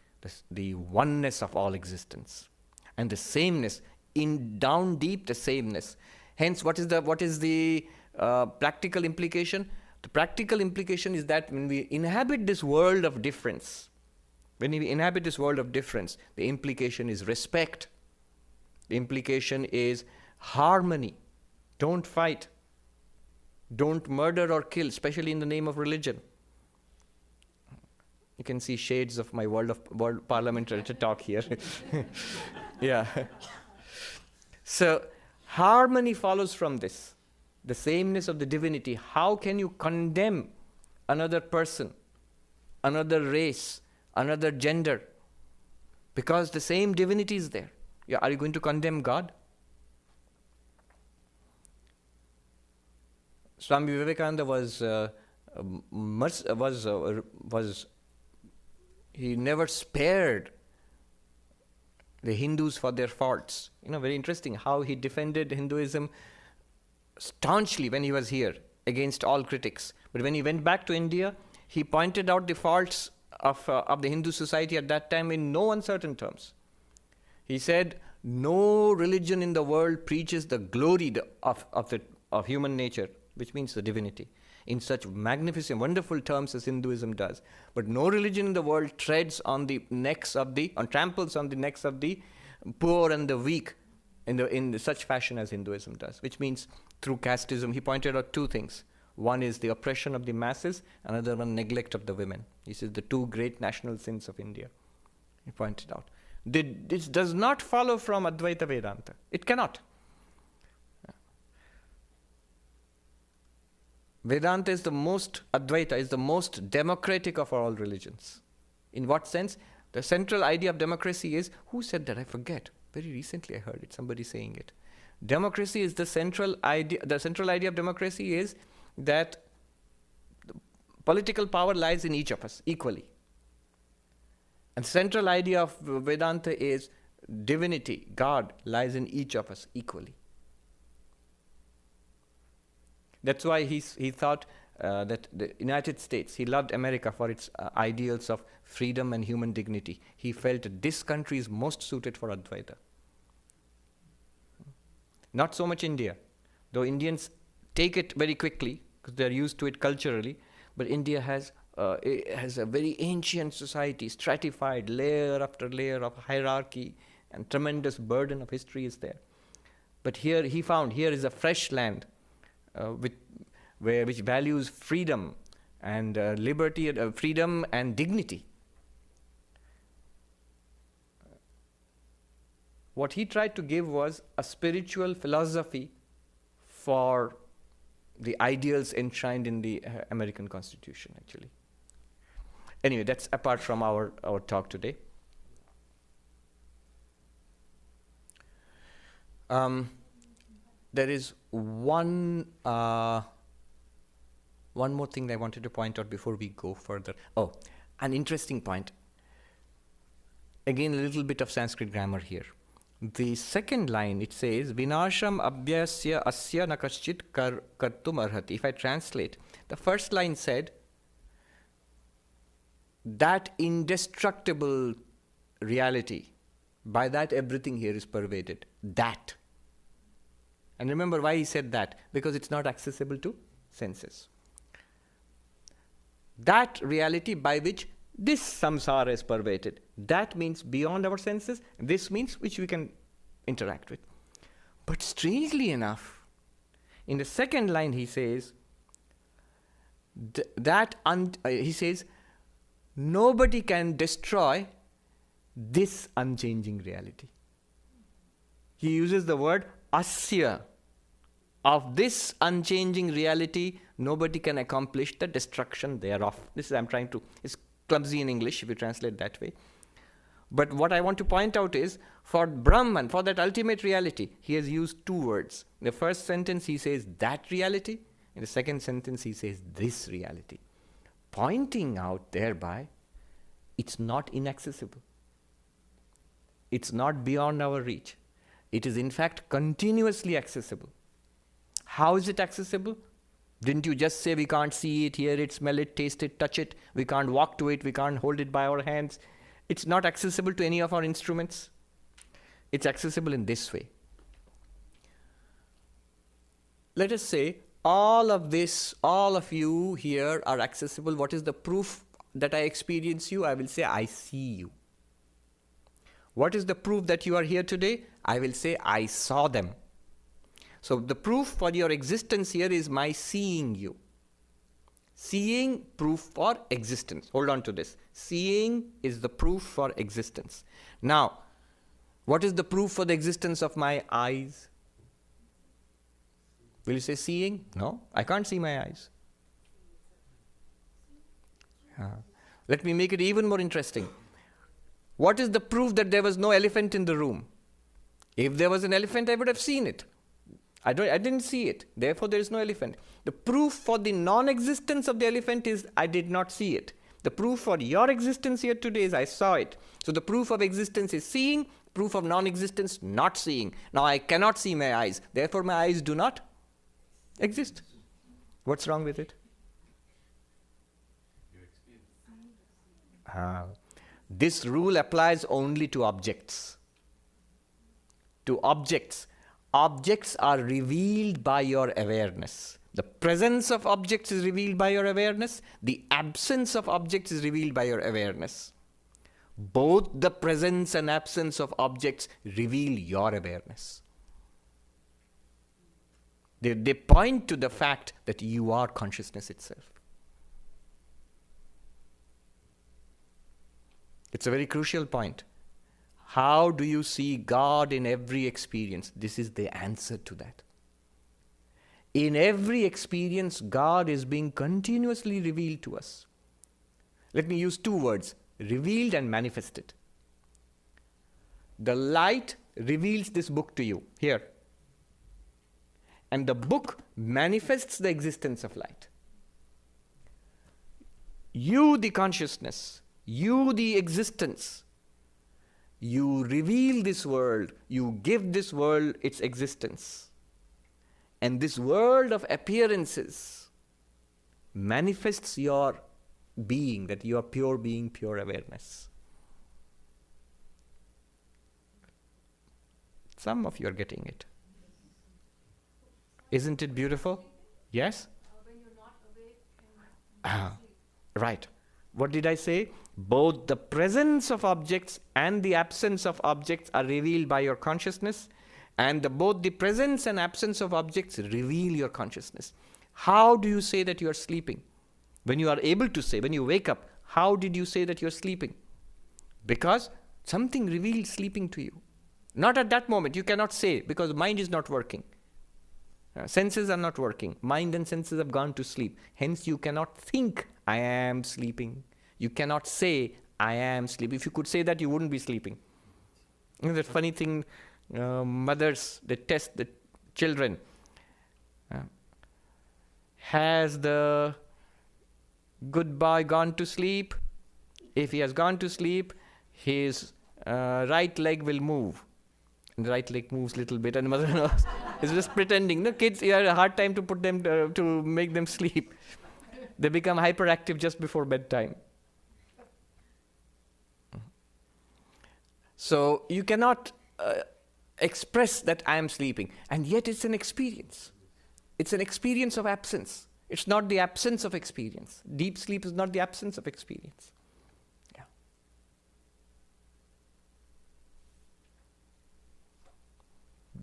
The oneness of all existence. And the sameness, in down deep the sameness. Hence, what is the practical implication? The practical implication is that when we inhabit this world of difference, the implication is respect. The implication is harmony. Don't fight. Don't murder or kill, especially in the name of religion. You can see shades of my world parliamentary talk here. Yeah. So, harmony follows from this. The sameness of the divinity. How can you condemn another person, another race, another gender? Because the same divinity is there. Yeah, are you going to condemn God? Swami Vivekananda he never spared the Hindus for their faults. Very interesting how he defended Hinduism staunchly when he was here against all critics. But when he went back to India, he pointed out the faults of the Hindu society at that time in no uncertain terms. He said, no religion in the world preaches the glory of human nature, which means the divinity, in such magnificent, wonderful terms as Hinduism does. But no religion in the world tramples on the necks of the poor and the weak in such fashion as Hinduism does, which means through casteism. He pointed out two things. One is the oppression of the masses, another one neglect of the women. He says the two great national sins of India. He pointed out. This does not follow from Advaita Vedanta. It cannot. Vedanta is Advaita is the most democratic of all religions. In what sense? The central idea of democracy is, who said that? I forget. Very recently I heard it, somebody saying it. Democracy is the central idea of democracy is that political power lies in each of us equally. And the central idea of Vedanta is divinity, God, lies in each of us equally. That's why he thought that the United States, he loved America for its ideals of freedom and human dignity. He felt that this country is most suited for Advaita. Not so much India, though Indians take it very quickly because they are used to it culturally, but India has a very ancient society, stratified layer after layer of hierarchy, and tremendous burden of history is there. But here he found, here is a fresh land which values freedom and liberty, freedom and dignity. What he tried to give was a spiritual philosophy for the ideals enshrined in the American Constitution, actually. Anyway, that's apart from our talk today. There is one more thing I wanted to point out before we go further. Oh, an interesting point. Again, a little bit of Sanskrit grammar here. The second line, it says, Vinasham abhyasya asya nakaschit kartum arhati. If I translate, the first line said, that indestructible reality, by that everything here is pervaded. That. And remember why he said that? Because it's not accessible to senses. That reality by which this samsara is pervaded. That means beyond our senses. This means which we can interact with. But strangely enough, in the second line he says, he says, nobody can destroy this unchanging reality. He uses the word asya. Of this unchanging reality, nobody can accomplish the destruction thereof. This is, it's clumsy in English if you translate that way. But what I want to point out is, for Brahman, for that ultimate reality, he has used two words. In the first sentence he says that reality. In the second sentence he says this reality. Pointing out thereby, it's not inaccessible. It's not beyond our reach. It is in fact continuously accessible. How is it accessible? Didn't you just say we can't see it, hear it, smell it, taste it, touch it? We can't walk to it, we can't hold it by our hands. It's not accessible to any of our instruments. It's accessible in this way. Let us say all of this, all of you here are accessible. What is the proof that I experience you? I will say I see you. What is the proof that you are here today? I will say I saw them. So the proof for your existence here is my seeing you. Seeing, proof for existence. Hold on to this. Seeing is the proof for existence. Now, what is the proof for the existence of my eyes? Will you say seeing? No, I can't see my eyes. Let me make it even more interesting. What is the proof that there was no elephant in the room? If there was an elephant, I would have seen it. I didn't see it. Therefore, there is no elephant. The proof for the non-existence of the elephant is I did not see it. The proof for your existence here today is I saw it. So the proof of existence is seeing, proof of non-existence not seeing. Now I cannot see my eyes. Therefore, my eyes do not exist. What's wrong with it? This rule applies only to objects. To objects. Objects are revealed by your awareness. The presence of objects is revealed by your awareness. The absence of objects is revealed by your awareness. Both the presence and absence of objects reveal your awareness. They point to the fact that you are consciousness itself. It's a very crucial point. How do you see God in every experience? This is the answer to that. In every experience, God is being continuously revealed to us. Let me use two words, revealed and manifested. The light reveals this book to you, here. And the book manifests the existence of light. You, the consciousness, you, the existence, you reveal this world, you give this world its existence. And this world of appearances manifests your being, that you are pure being, pure awareness. Some of you are getting it. Isn't it beautiful? Yes? When you're not awake and sleep. Right. What did I say? Both the presence of objects and the absence of objects are revealed by your consciousness, and both the presence and absence of objects reveal your consciousness. How do you say that you are sleeping? When you are able to say, when you wake up, how did you say that you are sleeping? Because something revealed sleeping to you. Not at that moment, you cannot say, because mind is not working. Senses are not working. Mind and senses have gone to sleep. Hence, you cannot think, I am sleeping. You cannot say, I am sleeping. If you could say that, you wouldn't be sleeping. You know, that funny thing, mothers, they test the children. Has the good boy gone to sleep? If he has gone to sleep, his right leg will move. And the right leg moves a little bit, and the mother knows. It's just pretending. No, kids, you have a hard time to put them to make them sleep. They become hyperactive just before bedtime. So you cannot express that I am sleeping, and yet it's an experience. It's an experience of absence. It's not the absence of experience. Deep sleep is not the absence of experience. Yeah.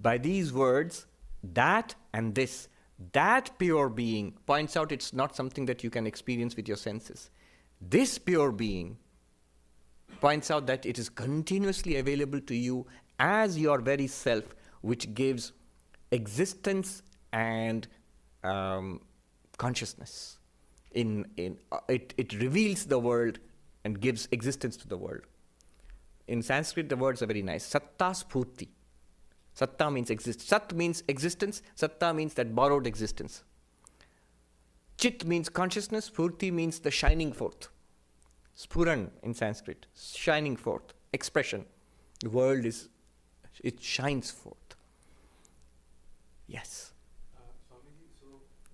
By these words, that and this, that pure being points out it's not something that you can experience with your senses. This pure being points out that it is continuously available to you as your very self, which gives existence and consciousness. It reveals the world and gives existence to the world. In Sanskrit, the words are very nice. Satta spurti. Satta means exist. Sat means existence. Satta means that borrowed existence. Chit means consciousness. Spurti means the shining forth. Spuran in Sanskrit, shining forth, expression. The world it shines forth. Yes. Swamiji, so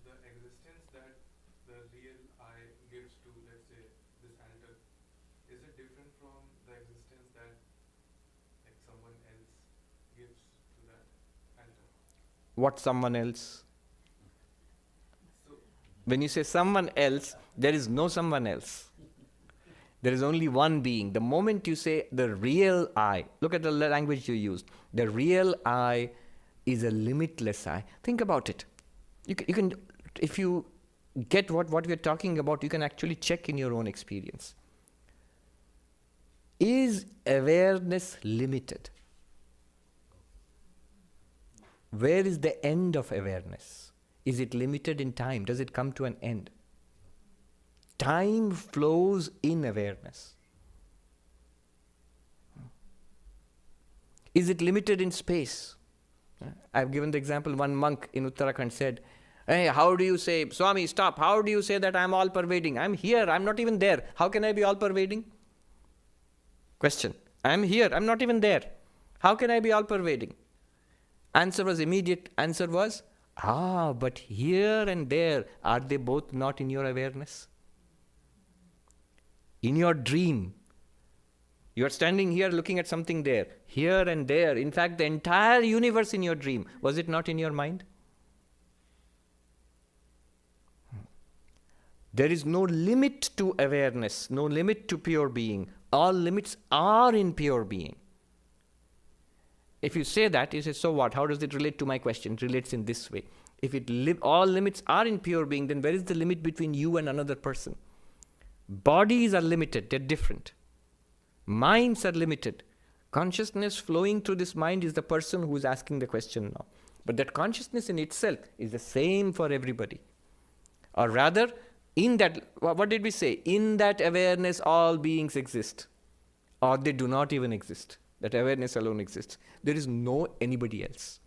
the existence that the real I gives to, let's say, this altar, is it different from the existence that like someone else gives to that altar? What someone else? So When you say someone else, there is no someone else. There is only one being. The moment you say the real I, look at the language you used. The real I is a limitless I. Think about it. You can if you get what we are talking about, you can actually check in your own experience. Is awareness limited? Where is the end of awareness? Is it limited in time? Does it come to an end? Time flows in awareness. Is it limited in space? I've given the example, one monk in Uttarakhand said, hey, how do you say, Swami, stop, how do you say that I'm all-pervading? I'm here, I'm not even there. How can I be all-pervading? Question, I'm here, I'm not even there. How can I be all-pervading? Immediate answer was, but here and there, are they both not in your awareness? In your dream, you are standing here looking at something there, here and there. In fact, the entire universe in your dream, was it not in your mind? There is no limit to awareness, no limit to pure being. All limits are in pure being. If you say that, you say, so what? How does it relate to my question? It relates in this way. If all limits are in pure being, then where is the limit between you and another person? Bodies are limited, they're different. Minds are limited. Consciousness flowing through this mind is the person who is asking the question now. But that consciousness in itself is the same for everybody. Or rather, in that, what did we say? In that awareness, all beings exist. Or they do not even exist. That awareness alone exists. There is no anybody else.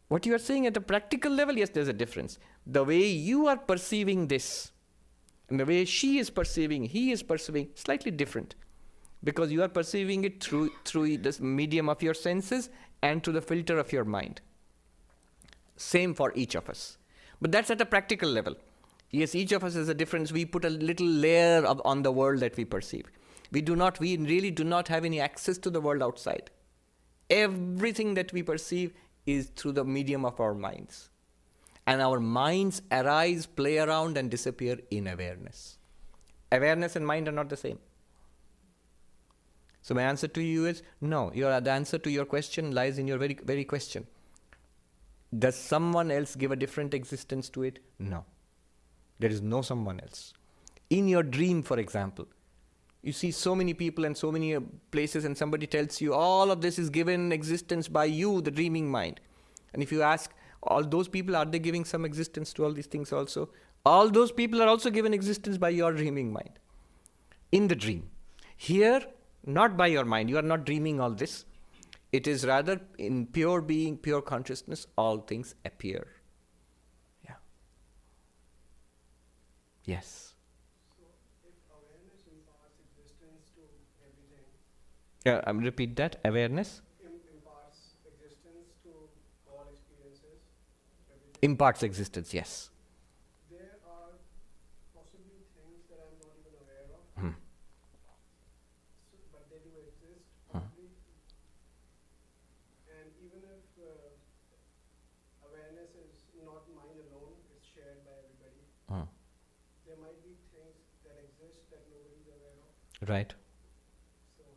What you are saying at a practical level, yes, there's a difference. The way you are perceiving this, and the way she is perceiving, he is perceiving, slightly different. Because you are perceiving it through this medium of your senses and through the filter of your mind. Same for each of us. But that's at a practical level. Yes, each of us has a difference. We put a little layer on the world that we perceive. We really do not have any access to the world outside. Everything that we perceive is through the medium of our minds. And our minds arise, play around, and disappear in awareness. Awareness and mind are not the same. So my answer to you is, no. The answer to your question lies in your very, very question. Does someone else give a different existence to it? No. There is no someone else. In your dream, for example, you see so many people and so many places, and somebody tells you all of this is given existence by you, the dreaming mind. And if you ask, all those people, are they giving some existence to all these things also? All those people are also given existence by your dreaming mind. In the dream. Here, not by your mind. You are not dreaming all this. It is rather in pure being, pure consciousness, all things appear. Yeah. Yes. So, if awareness imparts existence to everything, Repeat that. Awareness imparts existence to all experiences, everything, imparts existence, yes. there are possibly things that I'm not even aware of, but they do exist, possibly. And even if awareness is not mine alone, it's shared by everybody. Hmm. There might be things that exist that nobody's aware of. Right. So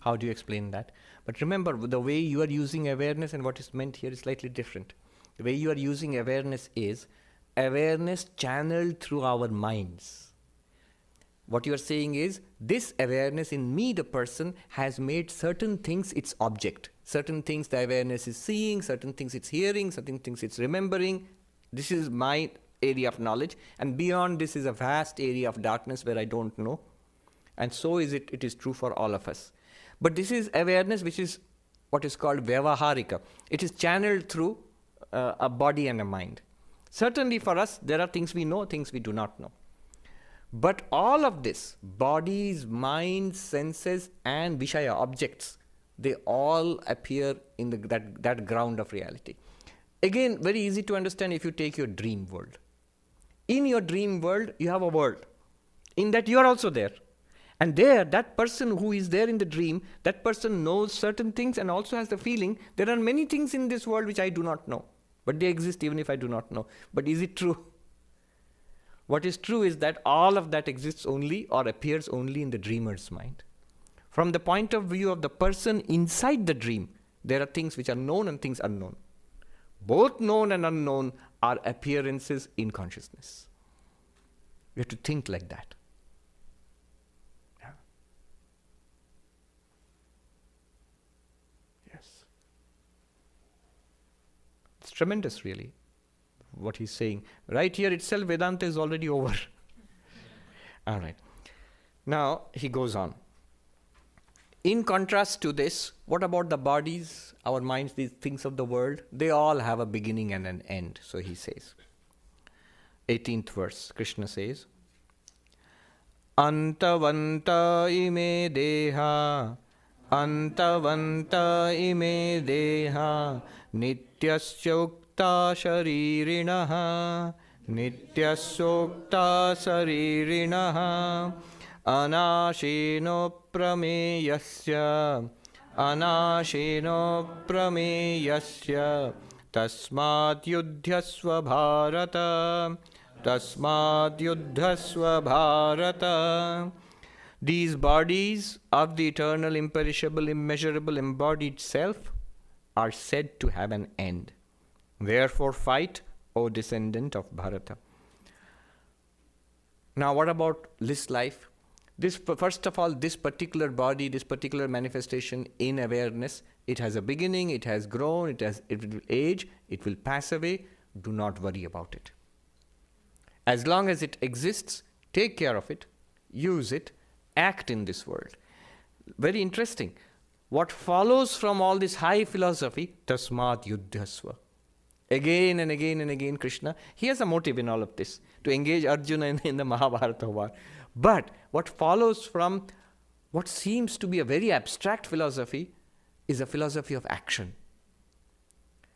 How do you explain that? But remember, the way you are using awareness and what is meant here is slightly different. The way you are using awareness is awareness channeled through our minds. What you are saying is, this awareness in me, the person, has made certain things its object. Certain things the awareness is seeing, certain things it's hearing, certain things it's remembering. This is my area of knowledge. And beyond this is a vast area of darkness where I don't know. And so is it is true for all of us. But this is awareness which is what is called vyavaharika. It is channeled through a body and a mind. Certainly for us, there are things we know, things we do not know. But all of this, bodies, minds, senses, and Vishaya, objects, they all appear in that ground of reality. Again, very easy to understand if you take your dream world. In your dream world, you have a world. In that you are also there. And there, that person who is there in the dream, that person knows certain things and also has the feeling, there are many things in this world which I do not know. But they exist even if I do not know. But is it true? What is true is that all of that exists only or appears only in the dreamer's mind. From the point of view of the person inside the dream, there are things which are known and things unknown. Both known and unknown are appearances in consciousness. You have to think like that. Yeah. Yes. It's tremendous, really, what he's saying. Right here itself, Vedanta is already over. All right. Now, he goes on. In contrast to this, what about the bodies, our minds, these things of the world? They all have a beginning and an end, so he says. 18th verse, Krishna says, Antavanta ime deha, Antavanta ime deha, Nityasya sharirinaha, Nityasokta sharirinaha, Anashino prameyasya, Anashino prameyasya, Tasmat yudhyasva bharata, Tasmat yudhyasva bharata. These bodies of the eternal, imperishable, immeasurable, embodied self are said to have an end. Therefore fight, O descendant of Bharata. Now what about this life? This, first of all, this particular body, this particular manifestation in awareness, it has a beginning, it has grown, it will age, it will pass away. Do not worry about it. As long as it exists, take care of it, use it, act in this world. Very interesting. What follows from all this high philosophy, tasmat yuddhasva. Again and again and again, Krishna, he has a motive in all of this, to engage Arjuna in the Mahabharata war. But what follows from what seems to be a very abstract philosophy is a philosophy of action.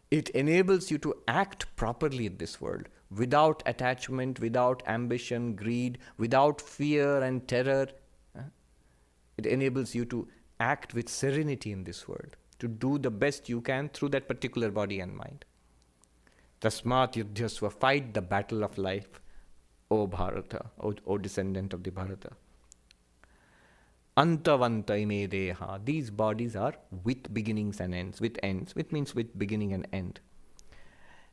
It enables you to act properly in this world, without attachment, without ambition, greed, without fear and terror. It enables you to act with serenity in this world, to do the best you can through that particular body and mind. Tasmat yudhyasva, fight the battle of life, O Bharata, O descendant of the Bharata. Antavanta ime deha. These bodies are with beginnings and ends, which means with beginning and end.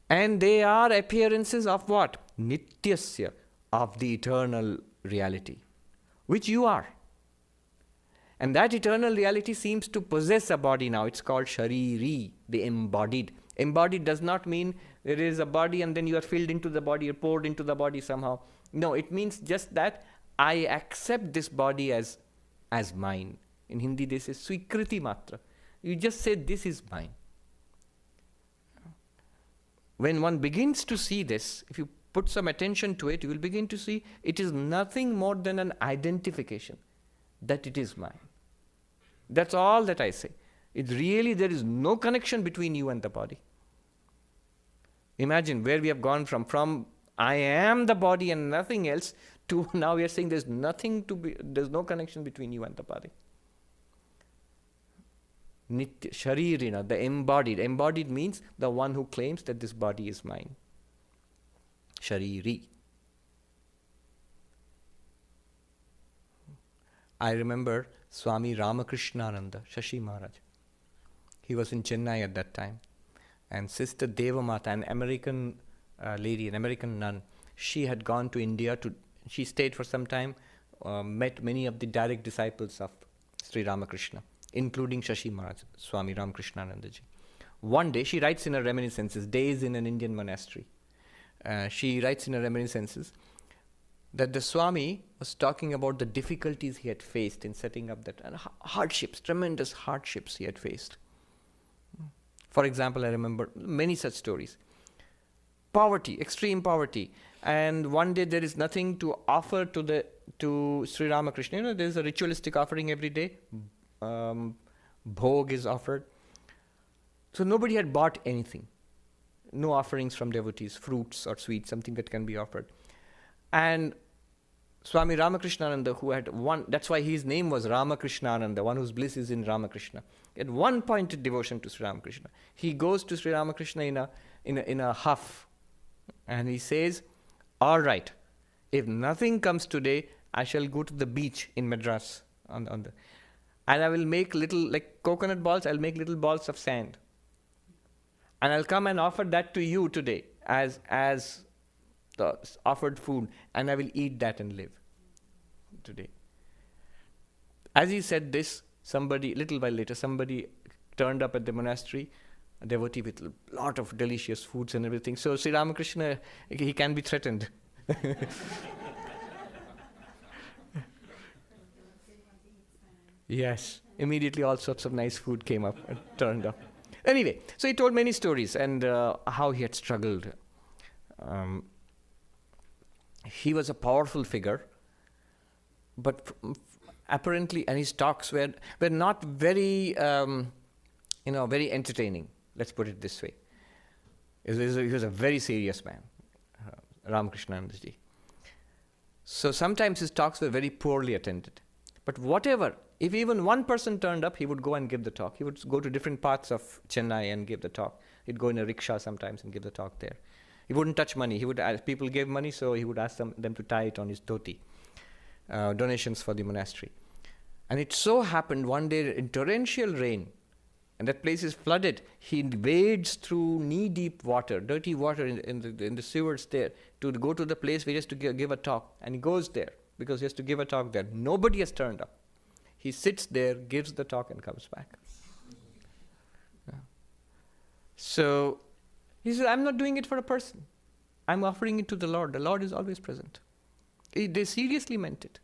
And they are appearances of what? Nityasya, of the eternal reality, which you are. And that eternal reality seems to possess a body now. It's called Shariri, the embodied. Embodied does not mean there is a body and then you are filled into the body, you're poured into the body somehow. No, it means just that I accept this body as mine. In Hindi, this is Swikriti Matra. You just say, this is mine. When one begins to see this, if you put some attention to it, you will begin to see it is nothing more than an identification that it is mine. That's all that I say. It's really, there is no connection between you and the body. Imagine where we have gone from I am the body and nothing else, to now we are saying there's no connection between you and the body. Nitya, sharirina, the embodied. Embodied means the one who claims that this body is mine. shariri. I remember Swami Ramakrishnananda, Shashi Maharaj. He was in Chennai at that time. And Sister Devamata, an American lady, an American nun, she had gone to India. She stayed for some time, met many of the direct disciples of Sri Ramakrishna, including Shashi Maharaj, Swami Ramakrishnanandaji. One day, she writes in her reminiscences, Days in an Indian Monastery. She writes in her reminiscences that the Swami was talking about the difficulties he had faced in setting up that, and hardships, tremendous hardships he had faced. For example, I remember many such stories. Poverty, extreme poverty. And one day there is nothing to offer to Sri Ramakrishna. There is a ritualistic offering every day. Bhog is offered. So nobody had bought anything. No offerings from devotees, fruits or sweets, something that can be offered. And Swami Ramakrishnananda, who had one, that's why his name was Ramakrishnananda, one whose bliss is in Ramakrishna. He had one pointed devotion to Sri Ramakrishna. He goes to Sri Ramakrishna in a huff, and he says, all right, if nothing comes today, I shall go to the beach in Madras, and I will make little, like coconut balls, I'll make little balls of sand. And I'll come and offer that to you today as the offered food, and I will eat that and live today. As he said this, little while later, somebody turned up at the monastery, a devotee with a lot of delicious foods and everything. So Sri Ramakrishna, he can be threatened. Yes, immediately all sorts of nice food came up and turned up. Anyway, so he told many stories and how he had struggled. He was a powerful figure, but apparently, and his talks were not very, very entertaining. Let's put it this way. He was a very serious man, Ramakrishnanandaji. So sometimes his talks were very poorly attended. But whatever, if even one person turned up, he would go and give the talk. He would go to different parts of Chennai and give the talk. He'd go in a rickshaw sometimes and give the talk there. He wouldn't touch money. He would people gave money, so he would ask them to tie it on his dhoti. Donations for the monastery. And it so happened one day in torrential rain, and that place is flooded. He wades through knee-deep water, dirty water in the sewers there, to go to the place where he has to give a talk. And he goes there because he has to give a talk there. Nobody has turned up. He sits there, gives the talk, and comes back. Yeah. So he said, I'm not doing it for a person. I'm offering it to the Lord. The Lord is always present. They seriously meant it.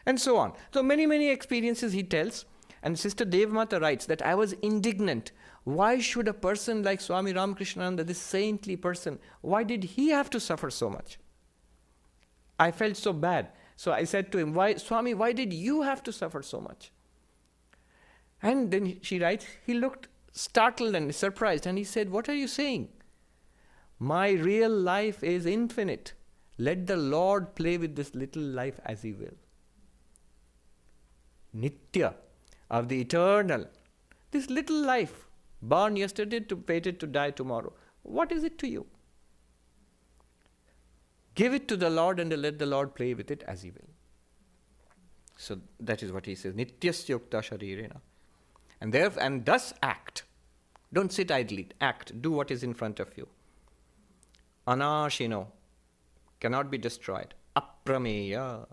And so on. So many experiences he tells. And Sister Devamata writes that I was indignant. Why should a person like Swami Ramakrishnananda, this saintly person, why did he have to suffer so much? I felt so bad. So I said to him, Swami, why did you have to suffer so much? And then she writes, he looked startled and surprised, and he said, what are you saying? My real life is infinite. Let the Lord play with this little life as he will. Nitya, of the eternal. This little life, born yesterday, fated to die tomorrow. What is it to you? Give it to the Lord and let the Lord play with it as he will. So that is what he says. Nityasya yukta sharirena. And thus act. Don't sit idly. Act. Do what is in front of you. Anashino. Cannot be destroyed. Aprameya.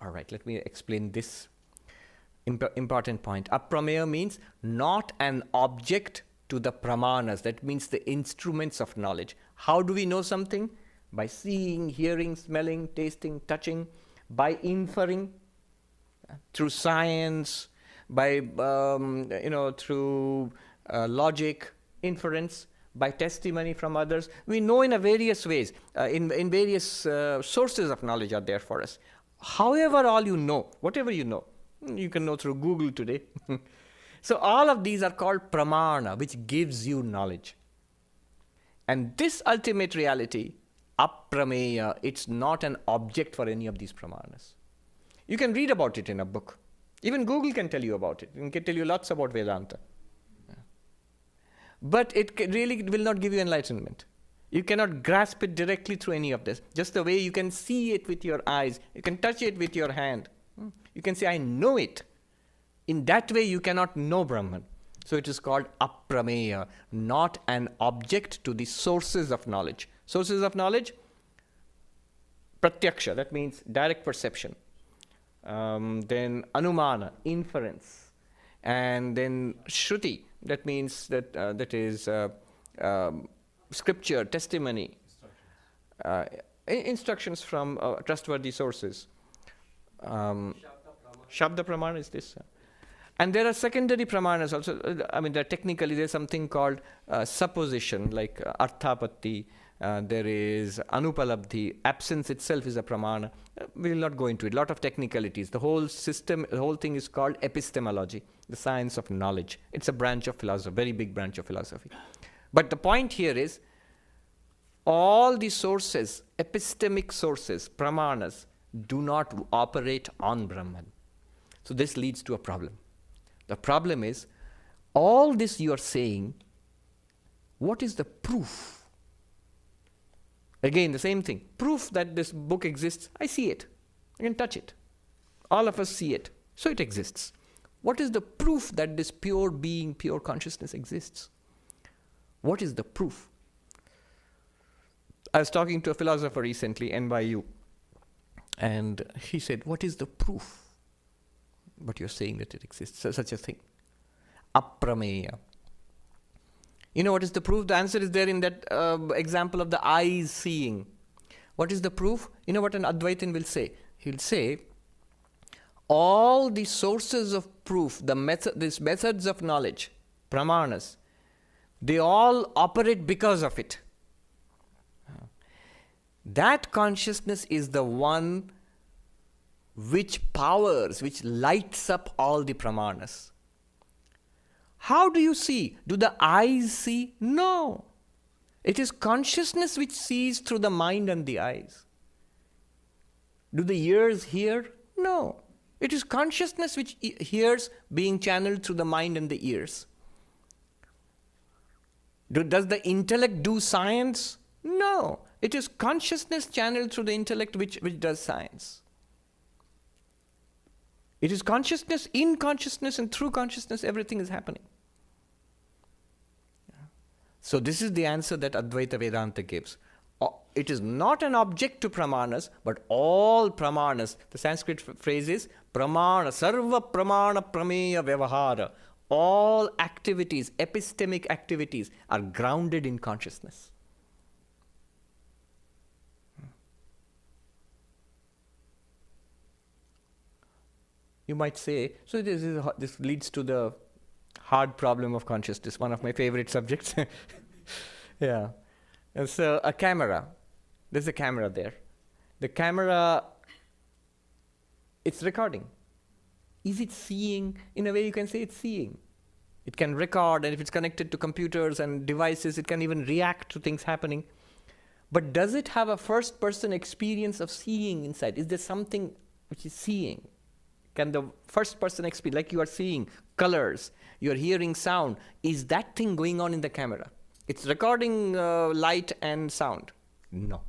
All right, let me explain this important point. Aprameya means not an object to the pramanas. That means the instruments of knowledge. How do we know something? By seeing, hearing, smelling, tasting, touching, by inferring, through science, by through logic, inference, by testimony from others. We know in various ways, in various sources of knowledge are there for us. However, all you know, whatever you know, you can know through Google today. So all of these are called pramana, which gives you knowledge. And this ultimate reality, aprameya, it's not an object for any of these pramanas. You can read about it in a book. Even Google can tell you about it. It can tell you lots about Vedanta. Yeah. But it really will not give you enlightenment. You cannot grasp it directly through any of this. Just the way you can see it with your eyes, you can touch it with your hand. You can say, I know it. In that way, you cannot know Brahman. So it is called aprameya, not an object to the sources of knowledge. Sources of knowledge, pratyaksha, that means direct perception. Then anumana, inference. And then shruti, that means that is scripture, testimony, instructions from trustworthy sources. Shabda pramana is this. And there are secondary pramanas also. Technically there's something called supposition, like arthapatti. There is anupalabdhi. Absence itself is a pramana. We will not go into it. A lot of technicalities. The whole system, the whole thing is called epistemology, the science of knowledge. It's a branch of philosophy, very big branch of philosophy. But the point here is, all the sources, epistemic sources, pramanas, do not operate on Brahman. So this leads to a problem. The problem is, all this you are saying, what is the proof? Again, the same thing. Proof that this book exists, I see it. I can touch it. All of us see it. So it exists. What is the proof that this pure being, pure consciousness exists? What is the proof? I was talking to a philosopher recently, NYU, and he said, what is the proof? But you're saying that it exists, such a thing. Aprameya. You know what is the proof? The answer is there in that example of the eyes seeing. What is the proof? You know what an Advaitin will say? He'll say, all the sources of proof, these methods of knowledge, pramanas, they all operate because of it. That consciousness is the one which powers, which lights up all the pramanas. How do you see? Do the eyes see? No. It is consciousness which sees through the mind and the eyes. Do the ears hear? No. It is consciousness which hears being channeled through the mind and the ears. Does the intellect do science? No. It is consciousness channeled through the intellect which does science. It is consciousness, in consciousness, and through consciousness, everything is happening. So this is the answer that Advaita Vedanta gives. It is not an object to pramanas, but all pramanas. The Sanskrit phrase is pramana, sarva pramana prameya vyavahara. All activities, epistemic activities, are grounded in consciousness. You might say, so this leads to the hard problem of consciousness, one of my favorite subjects. Yeah. And so a camera, there's a camera there. The camera, it's recording. Is it seeing? In a way you can say it's seeing. It can record, and if it's connected to computers and devices, it can even react to things happening. But does it have a first-person experience of seeing inside? Is there something which is seeing? Can the first-person experience, like you are seeing colors, you are hearing sound, is that thing going on in the camera? It's recording light and sound. No.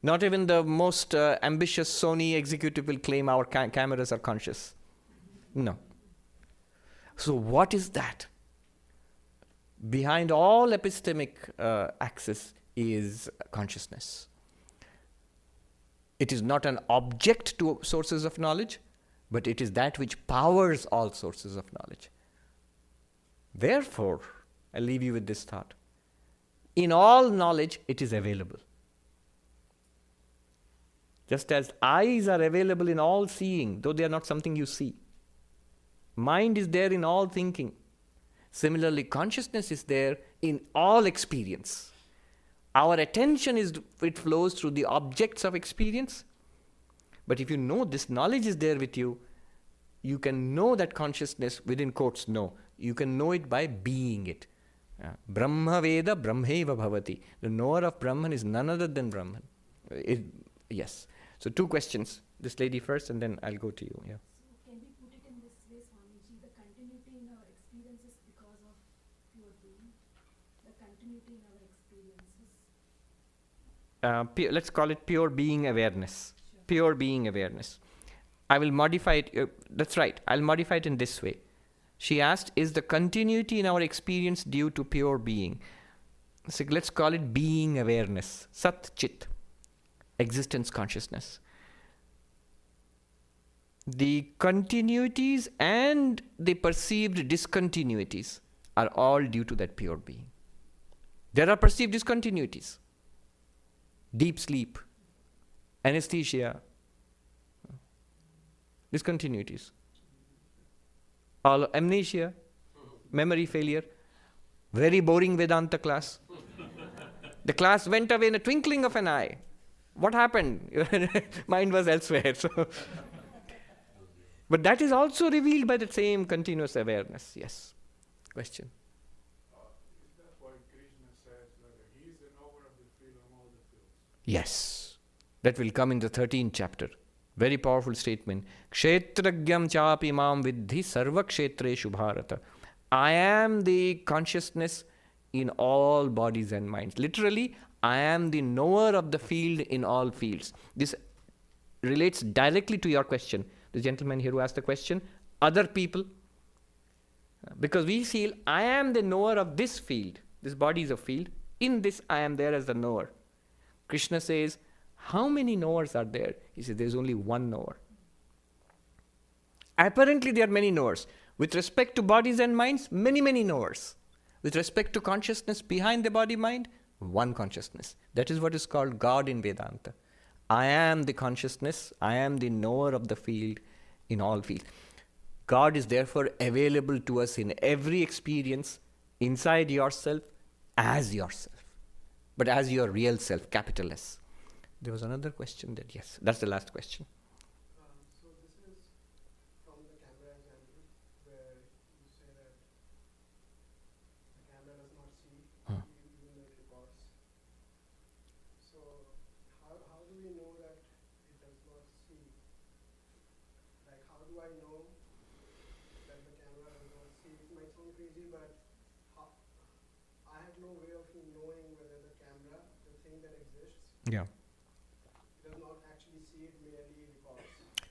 Not even the most ambitious Sony executive will claim our cameras are conscious. No. So what is that? Behind all epistemic access is consciousness. It is not an object to sources of knowledge, but it is that which powers all sources of knowledge. Therefore, I'll leave you with this thought. In all knowledge, it is available. Just as eyes are available in all seeing, though they are not something you see. Mind is there in all thinking. Similarly, consciousness is there in all experience. Our attention it flows through the objects of experience. But if you know this knowledge is there with you, you can know that consciousness, within quotes, know. You can know it by being it. Brahma Veda Brahmeva Bhavati. The knower of Brahman is none other than Brahman. Yes. So 2 questions. This lady first, and then I'll go to you. Yeah. So can we put it in this way, Swamiji? The continuity in our experience is because of pure being. The continuity continuity in our experiences? Let's call it pure being awareness. Sure. Pure being awareness. I will modify it. That's right. I'll modify it in this way. She asked, is the continuity in our experience due to pure being? So let's call it being awareness. Sat Chit. Existence consciousness. The continuities and the perceived discontinuities are all due to that pure being. There are perceived discontinuities. Deep sleep, anesthesia, discontinuities. All amnesia, memory failure, very boring Vedanta class. The class went away in a twinkling of an eye. What happened? Mind was elsewhere. So. But that is also revealed by the same continuous awareness. Yes. Question. Is that why Krishna says that he is the knower of the field of all the fields? Yes. That will come in the 13th chapter. Very powerful statement. Kshetragyam chapi mam vidhi sarva kshetreshu bharata. I am the consciousness in all bodies and minds. Literally, I am the knower of the field in all fields. This relates directly to your question. The gentleman here who asked the question, other people. Because we feel, I am the knower of this field. This body is a field. In this, I am there as the knower. Krishna says, how many knowers are there? He says, there is only one knower. Apparently, there are many knowers. With respect to bodies and minds, many, many knowers. With respect to consciousness behind the body-mind, one consciousness. That is what is called God in Vedanta. I am the consciousness, I am the knower of the field in all fields. God is therefore available to us in every experience, inside yourself, as yourself. But as your real self, capital S. There was another question that, yes, that's the last question. So this is from the camera example, where you say that the camera does not see, even though it records. So how do we know that it does not see? Like, how do I know that the camera does not see? It might sound crazy, but I have no way of knowing whether the camera, the thing that exists, Yeah. does not actually see, it merely records.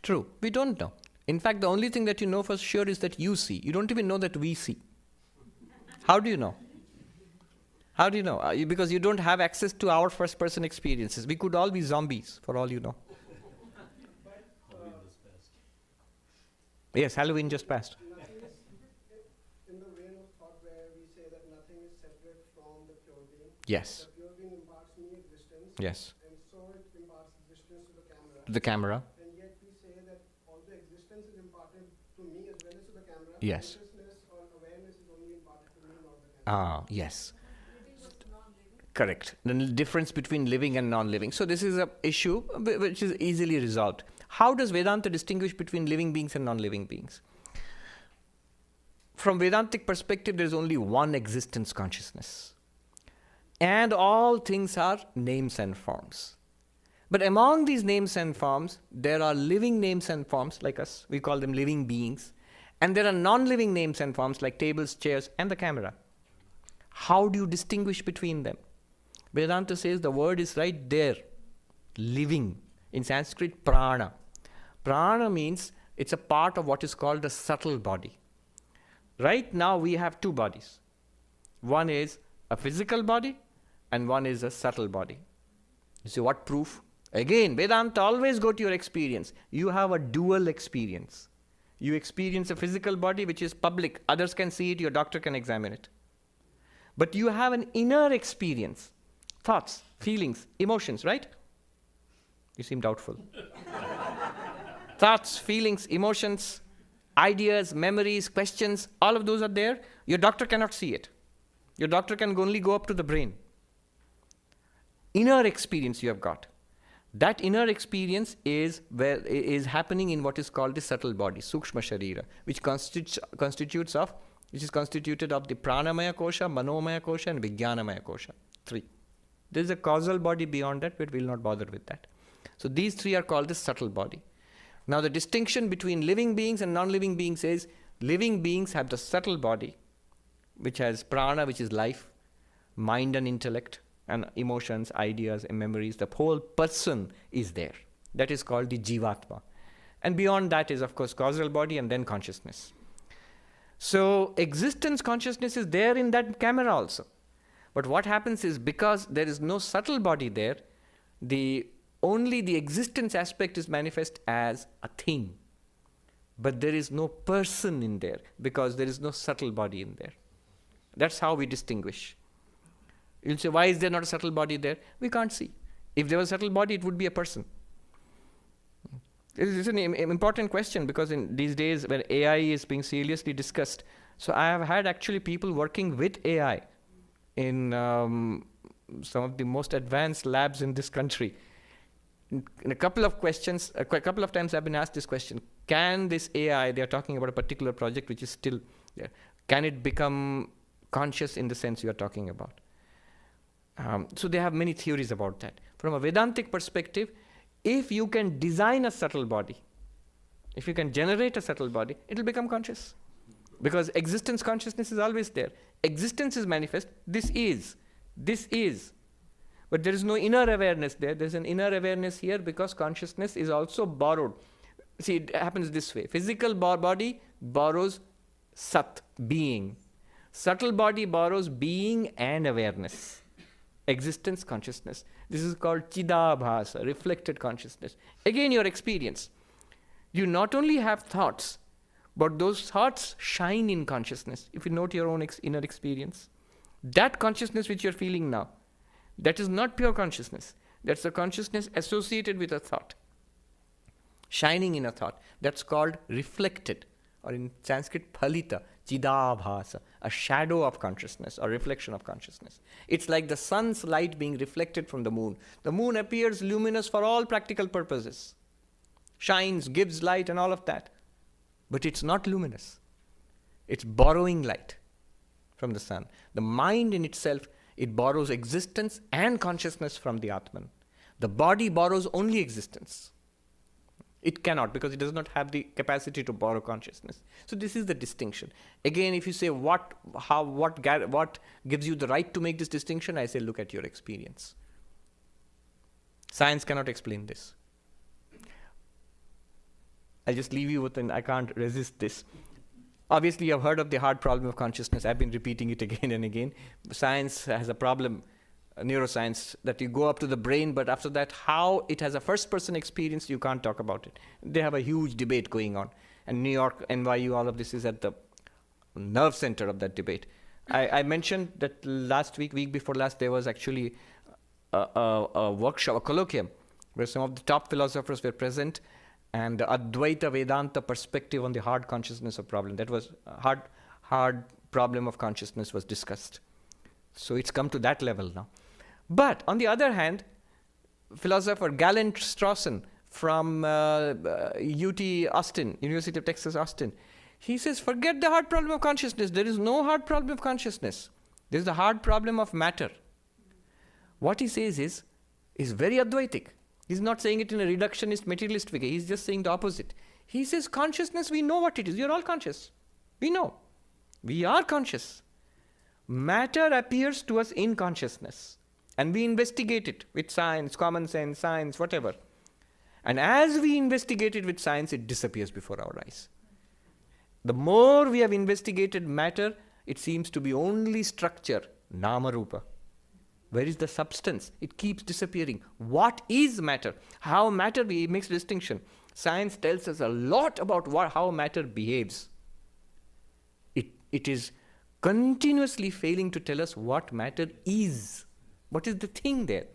True. We don't know. In fact, the only thing that you know for sure is that you see. You don't even know that we see. How do you know? How do you know? Because you don't have access to our first-person experiences. We could all be zombies, for all you know. Yes, Halloween just passed. Nothing is in the vein of thought where we say that nothing is separate from the pure being. Yes. The pure being imparts me existence. Yes. And so it imparts existence to the camera. The camera. And yet we say that although existence is imparted to me as well as to the camera, Yes. consciousness or awareness is only imparted to me, not the camera. Ah, yes. Living was non-living. Correct. The difference between living and non-living. So this is an issue which is easily resolved. How does Vedanta distinguish between living beings and non-living beings? From Vedantic perspective, there is only one existence consciousness. And all things are names and forms. But among these names and forms, there are living names and forms like us. We call them living beings. And there are non-living names and forms like tables, chairs, and the camera. How do you distinguish between them? Vedanta says the word is right there. Living. In Sanskrit, prana. Prana means it's a part of what is called the subtle body. Right now we have two bodies. One is a physical body and one is a subtle body. You see what proof? Again, Vedanta always go to your experience. You have a dual experience. You experience a physical body which is public. Others can see it, your doctor can examine it. But you have an inner experience. Thoughts, feelings, emotions, right? You seem doubtful. Thoughts, feelings, emotions, ideas, memories, questions, all of those are there. Your doctor cannot see it. Your doctor can only go up to the brain. Inner experience you have got. That inner experience is happening in what is called the subtle body, Sukshma Sharira, which is constituted of the Pranamaya Kosha, Manomaya Kosha, and Vijnanamaya Kosha. 3. There is a causal body beyond that, but we will not bother with that. So these 3 are called the subtle body. Now the distinction between living beings and non-living beings is living beings have the subtle body, which has prana, which is life. mind and intellect and emotions, ideas and memories. The whole person is there. That is called the Jivatma. And beyond that is, of course, causal body and then consciousness. So existence consciousness is there in that camera also. But what happens is, because there is no subtle body there, only the existence aspect is manifest as a thing. But there is no person in there, because there is no subtle body in there. That's how we distinguish. You'll say, why is there not a subtle body there? We can't see. If there was a subtle body, it would be a person. This is an important question, because in these days when AI is being seriously discussed, so I have had actually people working with AI in some of the most advanced labs in this country. In a couple of questions, a couple of times I've been asked this question: can this AI, they are talking about a particular project which is still there, can it become conscious in the sense you are talking about? So they have many theories about that. From a Vedantic perspective, if you can design a subtle body, if you can generate a subtle body, it will become conscious. Because existence consciousness is always there. Existence is manifest. This is. But there is no inner awareness there. There is an inner awareness here, because consciousness is also borrowed. See, it happens this way. Physical body borrows sat, being. Subtle body borrows being and awareness. Existence, consciousness. This is called Chidabhasa, reflected consciousness. Again, your experience. You not only have thoughts, but those thoughts shine in consciousness. If you note your own inner experience, that consciousness which you're feeling now, that is not pure consciousness. That's a consciousness associated with a thought, shining in a thought. That's called reflected, or in Sanskrit, phalita, chidabhasa, a shadow of consciousness or reflection of consciousness. It's like the sun's light being reflected from the moon. The moon appears luminous for all practical purposes, shines, gives light and all of that. But it's not luminous. It's borrowing light from the sun. The mind in itself, it borrows existence and consciousness from the Atman. The body borrows only existence. It cannot, because it does not have the capacity to borrow consciousness. So this is the distinction. Again, if you say what gives you the right to make this distinction, I say look at your experience. Science cannot explain this. I'll just leave you with I can't resist this. Obviously, you've heard of the hard problem of consciousness. I've been repeating it again and again. Science has a problem, neuroscience, that you go up to the brain, but after that, how it has a first-person experience, you can't talk about it. They have a huge debate going on. And New York, NYU, all of this is at the nerve center of that debate. I mentioned that last week before last, there was actually a workshop, a colloquium, where some of the top philosophers were present, and the Advaita Vedanta perspective on the hard consciousness of problem. That was hard problem of consciousness was discussed. So it's come to that level now. But on the other hand, philosopher Galen Strawson from UT Austin, University of Texas Austin, he says, forget the hard problem of consciousness. There is no hard problem of consciousness. There is the hard problem of matter. What he says is very Advaitic. He's not saying it in a reductionist, materialist figure. He's just saying the opposite. He says consciousness, we know what it is. You're all conscious. We know. We are conscious. Matter appears to us in consciousness. And we investigate it with science, common sense, science, whatever. And as we investigate it with science, it disappears before our eyes. The more we have investigated matter, it seems to be only structure, nama rupa. Where is the substance? It keeps disappearing. What is matter? How matter makes distinction. Science tells us a lot about how matter behaves. It is continuously failing to tell us what matter is. What is the thing there?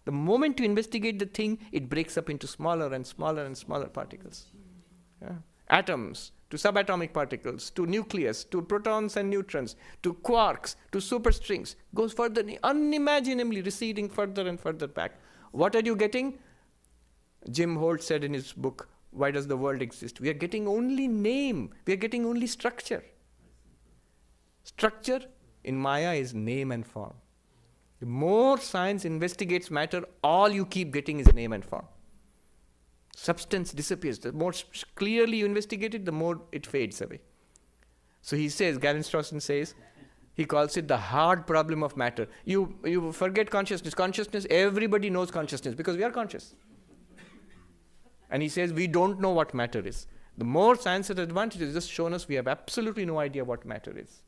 The moment you investigate the thing, it breaks up into smaller and smaller and smaller particles. Yeah. Atoms, to subatomic particles, to nucleus, to protons and neutrons, to quarks, to superstrings, goes further, unimaginably receding further and further back. What are you getting? Jim Holt said in his book, Why Does the World Exist? We are getting only name. We are getting only structure. Structure in Maya is name and form. The more science investigates matter, all you keep getting is name and form. Substance disappears. The more clearly you investigate it, the more it fades away. So he says, Galen Strawson says, He calls it the hard problem of matter. You forget consciousness. Consciousness, everybody knows consciousness because we are conscious. And he says we don't know what matter is. The more science has advanced, it has just shown us we have absolutely no idea what matter is.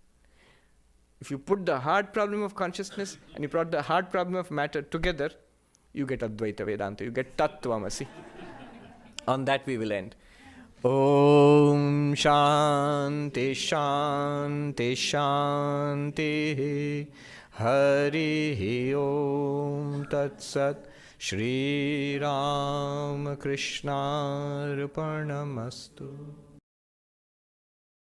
If you put the hard problem of consciousness and you put the hard problem of matter together, you get Advaita Vedanta, you get Tattvamasi. On that we will end. Om Shanti Shanti Shanti Hari Om Tat Sat Shri Ram Krishna Arpanamastu.